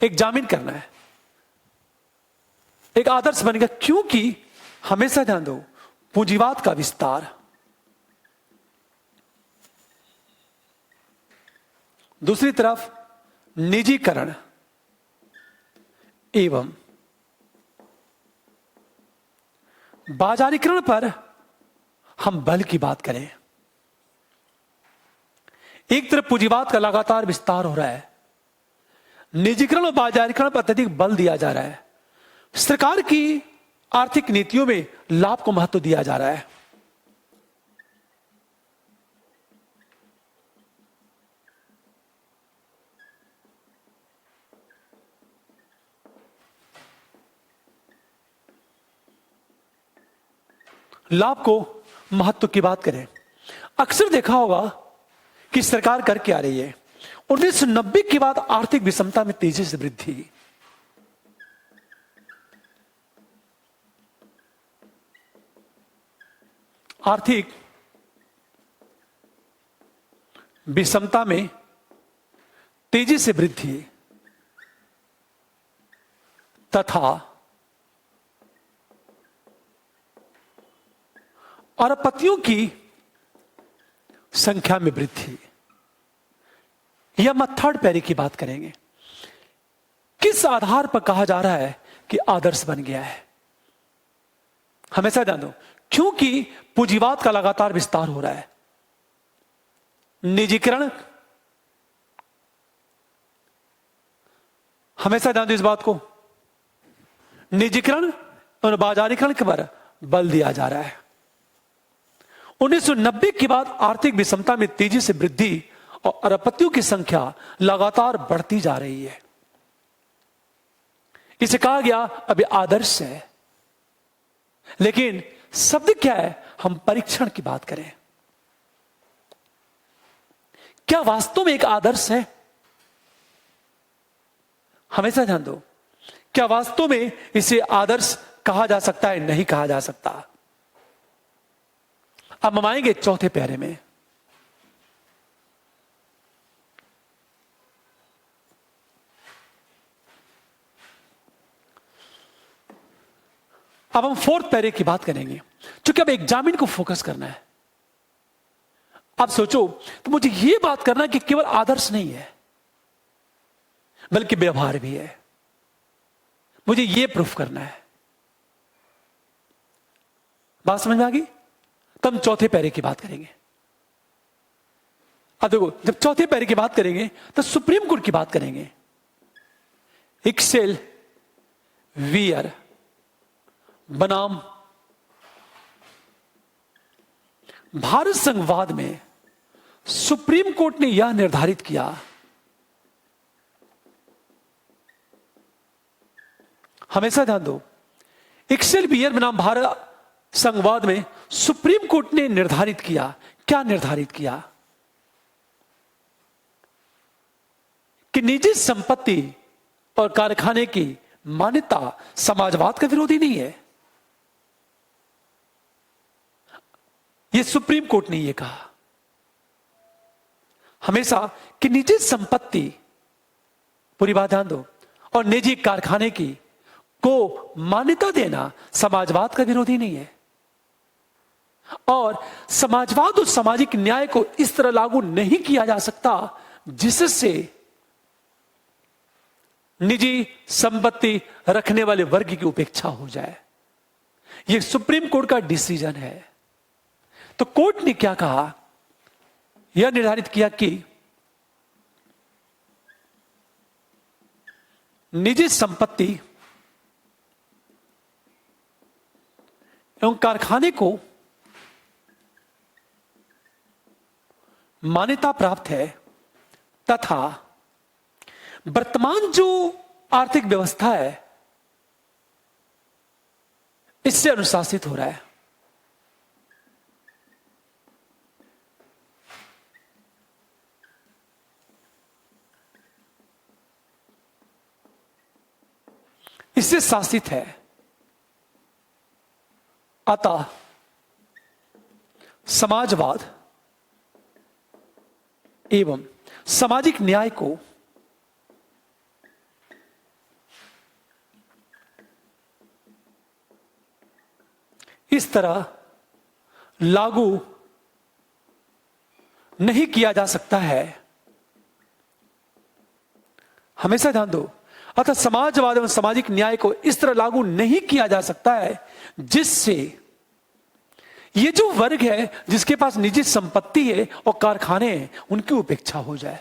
A: एग्जामिन करना है। एक आदर्श बन गया क्योंकि हमेशा ध्यान दो, पूंजीवाद का विस्तार, दूसरी तरफ निजीकरण एवं बाजारीकरण पर हम बल की बात करें। एक तरफ पूंजीवाद का लगातार विस्तार हो रहा है, निजीकरण और बाजारीकरण पर अत्यधिक बल दिया जा रहा है, सरकार की आर्थिक नीतियों में लाभ को महत्व दिया जा रहा है। लाभ को महत्व की बात करें, अक्सर देखा होगा कि सरकार करके आ रही है 1990 के बाद आर्थिक विषमता में तेजी से वृद्धि। आर्थिक विषमता में तेजी से वृद्धि तथा अरबपतियों की संख्या में वृद्धि। यह हम थर्ड पैरे की बात करेंगे। किस आधार पर कहा जा रहा है कि आदर्श बन गया है? हमेशा ध्यान दो, क्योंकि पूंजीवाद का लगातार विस्तार हो रहा है, निजीकरण, हमेशा ध्यान दो इस बात को, निजीकरण और बाजारीकरण के पर बल दिया जा रहा है। 1990 के बाद आर्थिक विषमता में तेजी से वृद्धि और अरबपतियों की संख्या लगातार बढ़ती जा रही है। इसे कहा गया अभी आदर्श है, लेकिन शब्द क्या है? हम परीक्षण की बात करें, क्या वास्तव में एक आदर्श है? हमेशा ध्यान दो, क्या वास्तव में इसे आदर्श कहा जा सकता है? नहीं कहा जा सकता। अब हम आएंगे चौथे पैरे में। अब हम फोर्थ पैरे की बात करेंगे, क्योंकि अब एग्जामिन को फोकस करना है। आप सोचो तो मुझे यह बात करना है कि केवल आदर्श नहीं है बल्कि व्यवहार भी है। मुझे यह प्रूफ करना है। बात समझ में आ गई? तो हम चौथे पैरे की बात करेंगे। अब देखो, जब चौथे पैरे की बात करेंगे तो सुप्रीम कोर्ट की बात करेंगे। इक्सेल वियर बनाम भारत संघवाद में सुप्रीम कोर्ट ने यह निर्धारित किया, हमेशा ध्यान दो, इक्सेल बियर बनाम भारत संघवाद में सुप्रीम कोर्ट ने निर्धारित किया, क्या निर्धारित किया? कि निजी संपत्ति और कारखाने की मान्यता समाजवाद का विरोधी नहीं है। यह सुप्रीम कोर्ट ने यह कहा हमेशा कि निजी संपत्ति, पूरी बात ध्यान दो, और निजी कारखाने की को मान्यता देना समाजवाद का विरोधी नहीं है। और समाजवाद और सामाजिक न्याय को इस तरह लागू नहीं किया जा सकता जिससे निजी संपत्ति रखने वाले वर्ग की उपेक्षा हो जाए। यह सुप्रीम कोर्ट का डिसीजन है। तो कोर्ट ने क्या कहा? यह निर्धारित किया कि निजी संपत्ति एवं कारखाने को मान्यता प्राप्त है तथा वर्तमान जो आर्थिक व्यवस्था है इससे अनुशासित हो रहा है। इससे शासित है, अतः समाजवाद एवं सामाजिक न्याय को इस तरह लागू नहीं किया जा सकता है। हमेशा ध्यान दो, अतः समाजवाद एवं सामाजिक न्याय को इस तरह लागू नहीं किया जा सकता है जिससे ये जो वर्ग है जिसके पास निजी संपत्ति है और कारखाने हैं उनकी उपेक्षा हो जाए।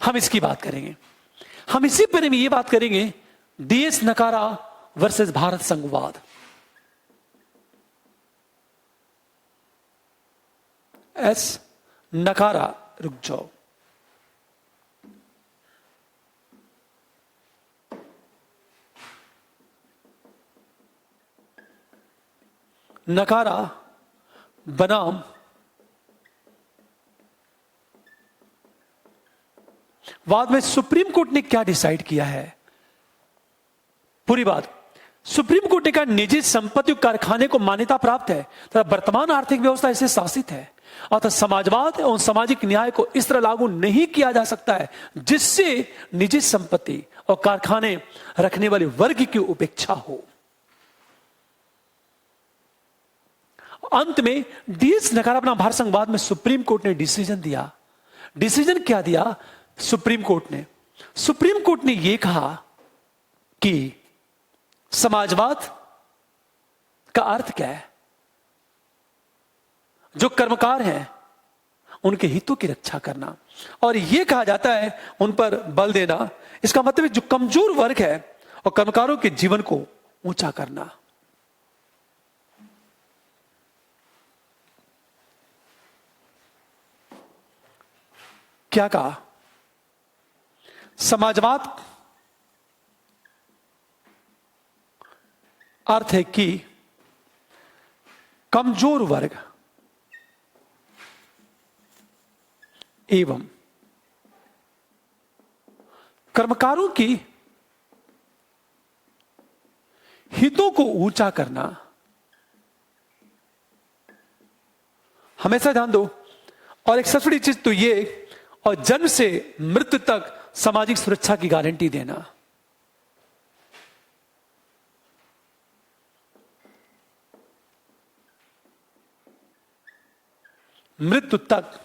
A: हम इसकी बात करेंगे। हम इसी पर में ये बात करेंगे, डीएस नकारा वर्सेस भारत संघवाद। एस नकारा, रुक जाओ, नकारा बनाम बाद में सुप्रीम कोर्ट ने क्या डिसाइड किया है? पूरी बात, सुप्रीम कोर्ट ने कहा निजी संपत्ति कारखाने को मान्यता प्राप्त है तथा वर्तमान आर्थिक व्यवस्था इससे शासित है, अतः समाजवाद एवं सामाजिक न्याय को इस तरह लागू नहीं किया जा सकता है जिससे निजी संपत्ति और कारखाने रखने वाले वर्ग की उपेक्षा हो। अंत में डीएस नकारात्मक भारत संघवाद में सुप्रीम कोर्ट ने डिसीजन दिया। डिसीजन क्या दिया सुप्रीम कोर्ट ने? सुप्रीम कोर्ट ने यह कहा कि समाजवाद का अर्थ क्या है? जो कर्मकार हैं उनके हितों की रक्षा करना, और यह कहा जाता है उन पर बल देना। इसका मतलब है जो कमजोर वर्ग है और कर्मकारों के जीवन को ऊंचा करना। क्या कहा? समाजवाद अर्थ है कि कमजोर वर्ग एवं कर्मकारों की हितों को ऊंचा करना। हमेशा ध्यान दो। और एक सबसे बड़ी चीज तो ये, और जन्म से मृत्यु तक सामाजिक सुरक्षा की गारंटी देना। मृत्यु तक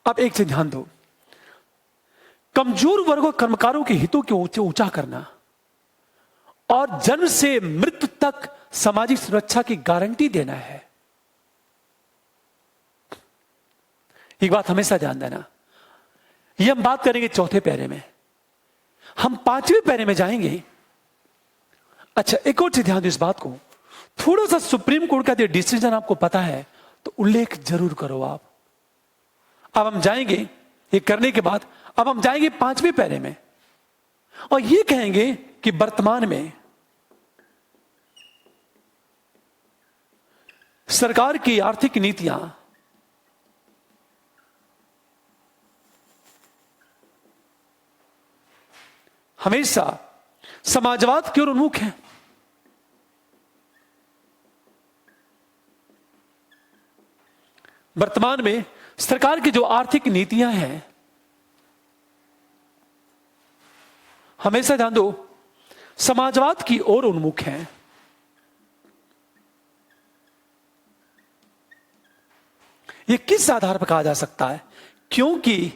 A: अब एक चीज ध्यान दो, कमजोर वर्ग और कर्मकारों के हितों को ऊंचा करना और जन्म से मृत्यु तक सामाजिक सुरक्षा की गारंटी देना है। एक बात हमेशा ध्यान देना, ये हम बात करेंगे चौथे पैरे में, हम पांचवें पैरे में जाएंगे। अच्छा, एक और चीज ध्यान दो इस बात को, थोड़ा सा सुप्रीम कोर्ट का जो डिसीजन आपको पता है तो उल्लेख जरूर करो आप। अब हम जाएंगे, ये करने के बाद अब हम जाएंगे पांचवें पैरे में और ये कहेंगे कि वर्तमान में सरकार की आर्थिक नीतियां हमेशा समाजवाद की ओर उन्मुख है। वर्तमान में सरकार की जो आर्थिक नीतियां हैं, हमेशा ध्यान दो, समाजवाद की ओर उन्मुख हैं। यह किस आधार पर कहा जा सकता है? क्योंकि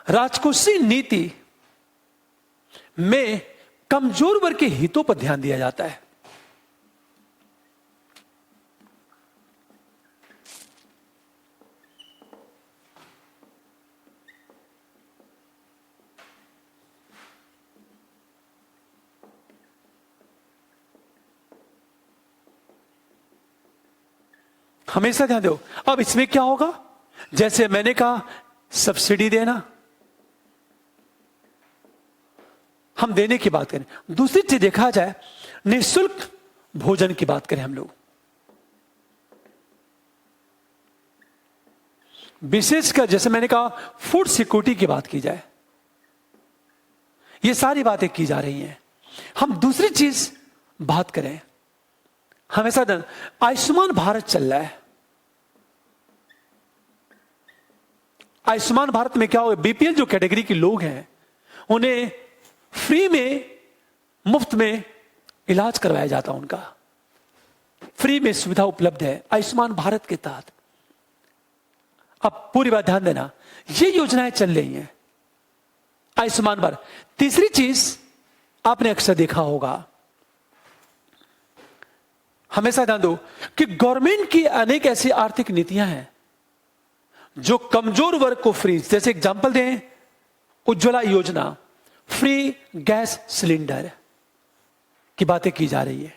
A: राजकोषीय नीति में कमजोर वर्ग के हितों पर ध्यान दिया जाता है। हमेशा ध्यान दो। अब इसमें क्या होगा? जैसे मैंने कहा सब्सिडी देना, हम देने की बात करें। दूसरी चीज देखा जाए, निःशुल्क भोजन की बात करें हम लोग, विशेषकर जैसे मैंने कहा फूड सिक्योरिटी की बात की जाए, ये सारी बातें की जा रही हैं। हम दूसरी चीज बात करें, हमेशा आयुष्मान भारत चल रहा है। आयुष्मान भारत में क्या होगा? बीपीएल जो कैटेगरी के लोग हैं उन्हें फ्री में, मुफ्त में इलाज करवाया जाता है, उनका फ्री में सुविधा उपलब्ध है आयुष्मान भारत के तहत। अब पूरी बात ध्यान देना, ये योजनाएं चल रही हैं आयुष्मान भारत। तीसरी चीज आपने अक्सर देखा होगा, हमेशा ध्यान दो कि गवर्नमेंट की अनेक ऐसी आर्थिक नीतियां हैं जो कमजोर वर्ग को फ्री, जैसे एग्जांपल दें उज्ज्वला योजना, फ्री गैस सिलेंडर की बातें की जा रही है।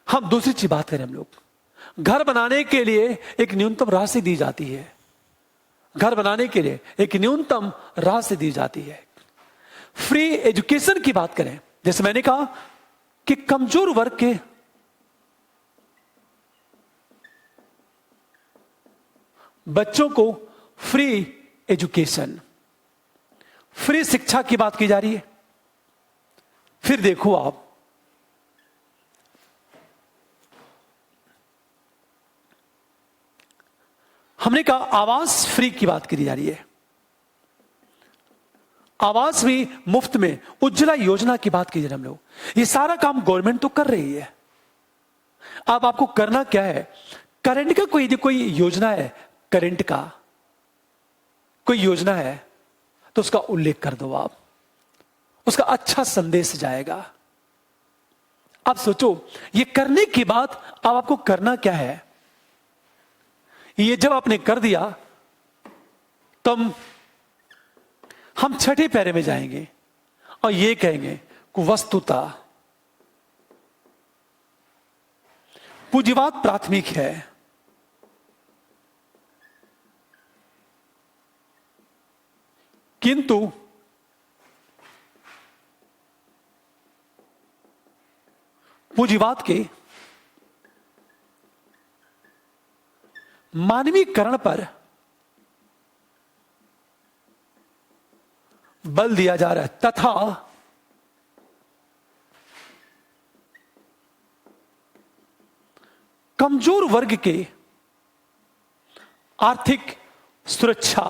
A: हम दूसरी चीज बात करें, हम लोग घर बनाने के लिए एक न्यूनतम राशि दी जाती है। घर बनाने के लिए एक न्यूनतम राशि दी जाती है। फ्री एजुकेशन की बात करें, जैसे मैंने कहा कि कमजोर वर्ग के बच्चों को फ्री एजुकेशन, फ्री शिक्षा की बात की जा रही है। फिर देखो आप, हमने कहा आवास फ्री की बात करी जा रही है, आवास भी मुफ्त में, उज्ज्वला योजना की बात की जा रही है। हम लोग ये सारा काम गवर्नमेंट तो कर रही है। अब आपको करना क्या है, करंट का कोई योजना है, करंट का कोई योजना है तो उसका उल्लेख कर दो आप, उसका अच्छा संदेश जाएगा। आप सोचो, ये करने के बाद अब आपको करना क्या है। ये जब आपने कर दिया तो हम छठे पैरे में जाएंगे और ये कहेंगे कि वस्तुतः पूंजीवाद प्राथमिक है, किंतु पूंजीवाद के मानवीकरण पर बल दिया जा रहा है तथा कमजोर वर्ग के आर्थिक सुरक्षा,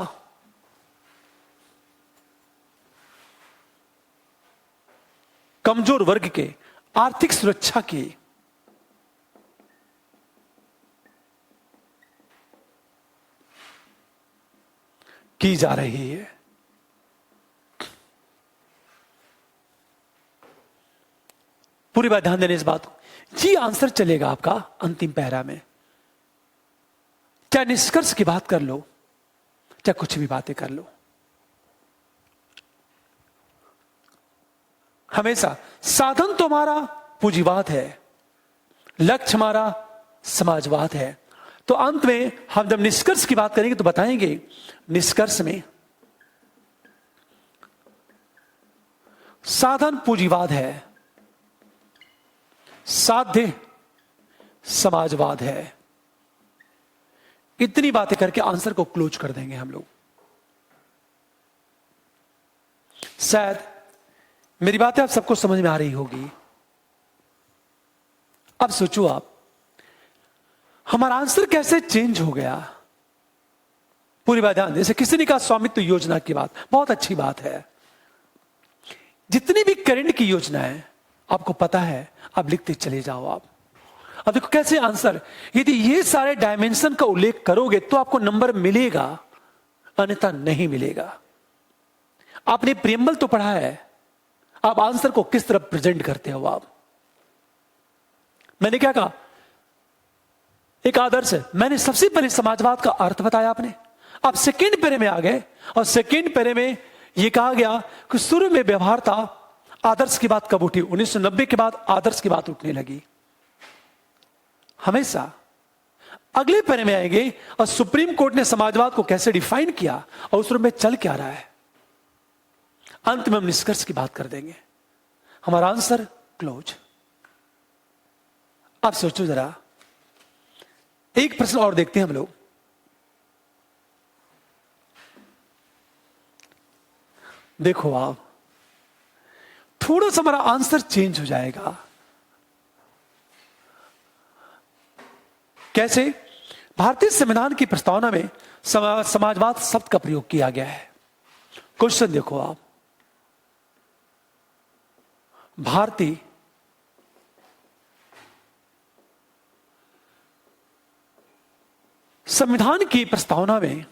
A: कमजोर वर्ग के आर्थिक सुरक्षा की जा रही है। पूरी बात ध्यान देने इस बात को, जी आंसर चलेगा आपका अंतिम पैरा में। चाहे निष्कर्ष की बात कर लो, चाहे कुछ भी बातें कर लो, हमेशा साधन तो हमारा पूंजीवाद है, लक्ष्य हमारा समाजवाद है। तो अंत में हम जब निष्कर्ष की बात करेंगे तो बताएंगे निष्कर्ष में साधन पूंजीवाद है, साध्य समाजवाद है। इतनी बातें करके आंसर को क्लोज कर देंगे हम लोग। शायद मेरी बातें आप सबको समझ में आ रही होगी। अब सोचो आप, हमारा आंसर कैसे चेंज हो गया। पूरी बात ध्यान, जैसे किसी ने कहा स्वामित्व योजना की बात, बहुत अच्छी बात है। जितनी भी करंट की योजना है आपको पता है, अब लिखते चले जाओ आप। अब देखो कैसे आंसर, यदि ये सारे डायमेंशन का उल्लेख करोगे तो आपको नंबर मिलेगा, अन्यथा नहीं मिलेगा। आपने प्रियम्बल तो पढ़ा है, आप आंसर को किस तरह प्रेजेंट करते हो आप। मैंने क्या कहा, एक आदर्श है। मैंने सबसे पहले समाजवाद का अर्थ बताया आपने। अब सेकेंड पैरे में आ गए और सेकेंड पैरे में यह कहा गया कि शुरू में व्यवहार था, आदर्श की बात कब उठी, 1990 के बाद आदर्श की बात उठने लगी। हमेशा अगले पैरे में आएंगे और सुप्रीम कोर्ट ने समाजवाद को कैसे डिफाइन किया और उस रूप में चल क्या रहा है। अंत में हम निष्कर्ष की बात कर देंगे। हमारा आंसर क्लोज। अब सोचो जरा, एक प्रश्न और देखते हैं हम लोग। देखो आप, थोड़ा सा हमारा आंसर चेंज हो जाएगा। कैसे? भारतीय संविधान की प्रस्तावना में समाजवाद शब्द का प्रयोग किया गया है। क्वेश्चन देखो आप, भारतीय संविधान की प्रस्तावना में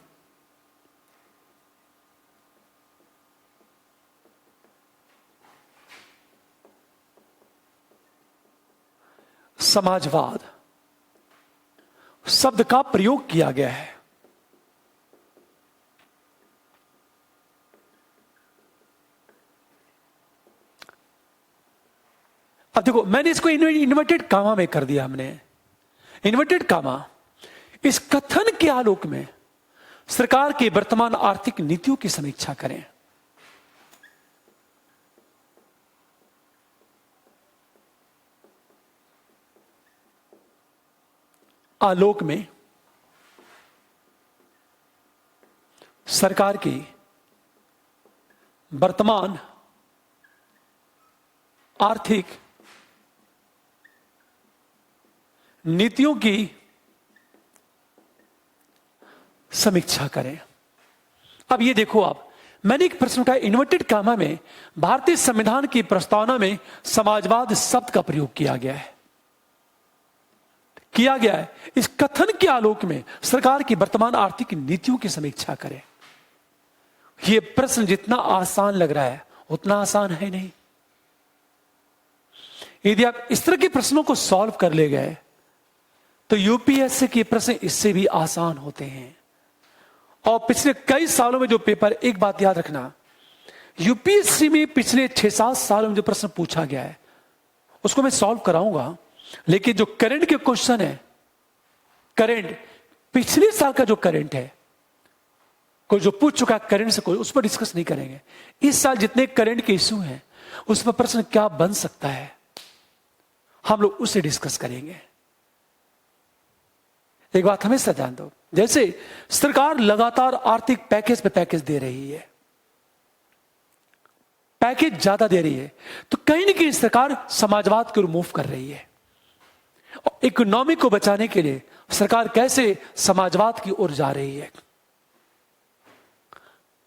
A: समाजवाद शब्द का प्रयोग किया गया है। अब देखो, मैंने इसको इन्वर्टेड कामा में कर दिया, हमने इन्वर्टेड कामा। इस कथन के आलोक में सरकार की वर्तमान आर्थिक नीतियों की समीक्षा करें। आलोक में सरकार की वर्तमान आर्थिक नीतियों की समीक्षा करें। अब ये देखो, आप मैंने एक प्रश्न उठाया, इन्वर्टेड कामा में भारतीय संविधान की प्रस्तावना में समाजवाद शब्द का प्रयोग किया गया है। इस कथन के आलोक में सरकार की वर्तमान आर्थिक नीतियों की समीक्षा करें। यह प्रश्न जितना आसान लग रहा है उतना आसान है नहीं। यदि आप इस तरह के प्रश्नों को सॉल्व कर ले गए तो यूपीएससी के प्रश्न इससे भी आसान होते हैं। और पिछले कई सालों में जो पेपर, एक बात याद रखना, यूपीएससी में पिछले 6-7 सालों में जो प्रश्न पूछा गया है उसको मैं सॉल्व कराऊंगा, लेकिन जो करंट के क्वेश्चन है, करंट पिछले साल का जो करंट है, कोई जो पूछ चुका है करंट से, कोई उस पर डिस्कस नहीं करेंगे। इस साल जितने करंट के इश्यू हैं उस पर प्रश्न क्या बन सकता है, हम लोग उसे डिस्कस करेंगे। एक बात हमेशा ध्यान दो, जैसे सरकार लगातार आर्थिक पैकेज पे पैकेज दे रही है, पैकेज ज्यादा दे रही है, तो कहीं ना कहीं सरकार समाजवाद को रिमूव कर रही है। और इकोनॉमी को बचाने के लिए सरकार कैसे समाजवाद की ओर जा रही है।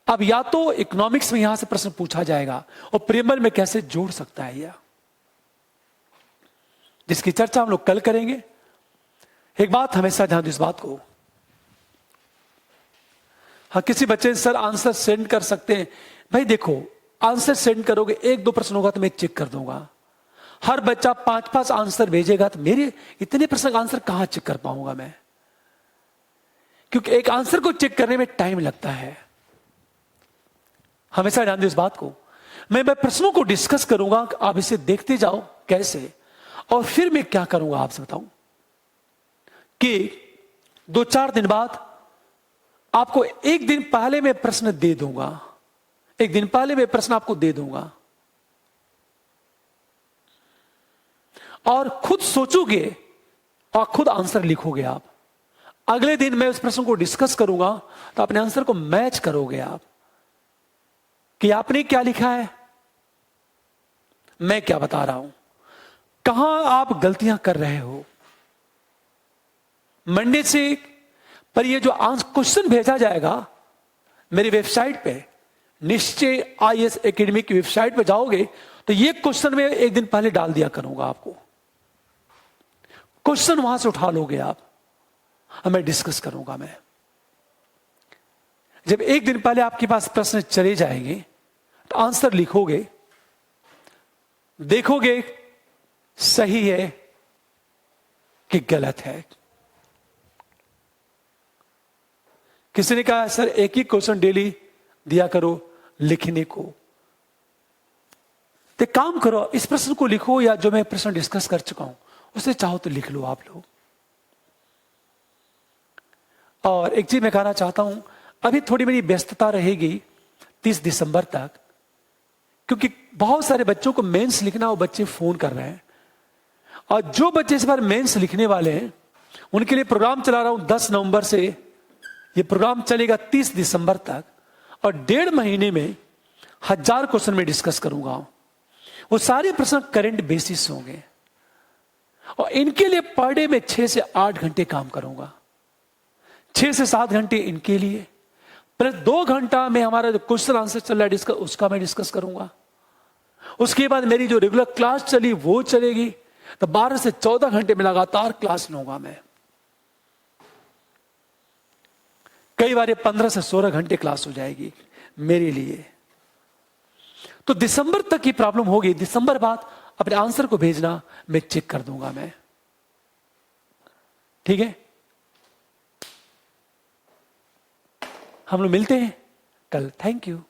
A: अब या तो इकोनॉमिक्स में यहां से प्रश्न पूछा जाएगा और प्रेमल में कैसे जोड़ सकता है यह, जिसकी चर्चा हम लोग कल करेंगे। एक बात हमेशा ध्यान दो इस बात को, हाँ किसी बच्चे से सर आंसर सेंड कर सकते हैं, भाई देखो आंसर सेंड करोगे, 1-2 प्रश्न होगा तो मैं चेक कर दूंगा। हर बच्चा 5-5 आंसर भेजेगा तो मेरे इतने प्रश्न का आंसर कहां चेक कर पाऊंगा मैं, क्योंकि एक आंसर को चेक करने में टाइम लगता है। हमेशा ध्यान दो इस बात को, मैं प्रश्नों को डिस्कस करूंगा, आप इसे देखते जाओ कैसे, और फिर मैं क्या करूंगा आपसे बताऊं कि 2-4 दिन बाद आपको एक दिन पहले मैं प्रश्न दे दूंगा, एक दिन पहले मैं प्रश्न आपको दे दूंगा और खुद सोचोगे और खुद आंसर लिखोगे आप। अगले दिन मैं उस प्रश्न को डिस्कस करूंगा तो अपने आंसर को मैच करोगे आप कि आपने क्या लिखा है, मैं क्या बता रहा हूं, कहां आप गलतियां कर रहे हो। मंडे से पर ये जो क्वेश्चन भेजा जाएगा मेरी वेबसाइट पे, निश्चय आईएएस एकेडमी की वेबसाइट पे जाओगे तो ये क्वेश्चन मैं एक दिन पहले डाल दिया करूंगा आपको, क्वेश्चन वहां से उठा लोगे आप और मैं डिस्कस करूंगा। मैं जब एक दिन पहले आपके पास प्रश्न चले जाएंगे तो आंसर लिखोगे, देखोगे सही है कि गलत है। किसी ने कहा सर एक ही क्वेश्चन डेली दिया करो लिखने को, तो काम करो इस प्रश्न को लिखो, या जो मैं प्रश्न डिस्कस कर चुका हूं उसे चाहो तो लिख लो आप लोग। और एक चीज मैं कहना चाहता हूं, अभी थोड़ी मेरी व्यस्तता रहेगी 30 दिसंबर तक, क्योंकि बहुत सारे बच्चों को मेंस लिखना, वो बच्चे फोन कर रहे हैं, और जो बच्चे इस बार मेंस लिखने वाले हैं उनके लिए प्रोग्राम चला रहा हूं 10 नवंबर से। ये प्रोग्राम चलेगा 30 दिसंबर तक और 1.5 महीने में 1000 क्वेश्चन में डिस्कस करूंगा। वो सारे प्रश्न करंट बेसिस होंगे और इनके लिए पर डे में 6 से 8 घंटे काम करूंगा, 6 से 7 घंटे इनके लिए, प्लस 2 घंटा में हमारा जो क्वेश्चन आंसर चल रहा है उसका मैं डिस्कस करूंगा। उसके बाद मेरी जो रेगुलर क्लास चली वो चलेगी, तो 12 से 14 घंटे में लगातार क्लास लूंगा मैं। कई बार 15 से 16 घंटे क्लास हो जाएगी मेरे लिए। तो दिसंबर तक की प्रॉब्लम होगी, दिसंबर बाद अपने आंसर को भेजना, मैं चेक कर दूंगा मैं, ठीक है। हम लोग मिलते हैं कल, थैंक यू।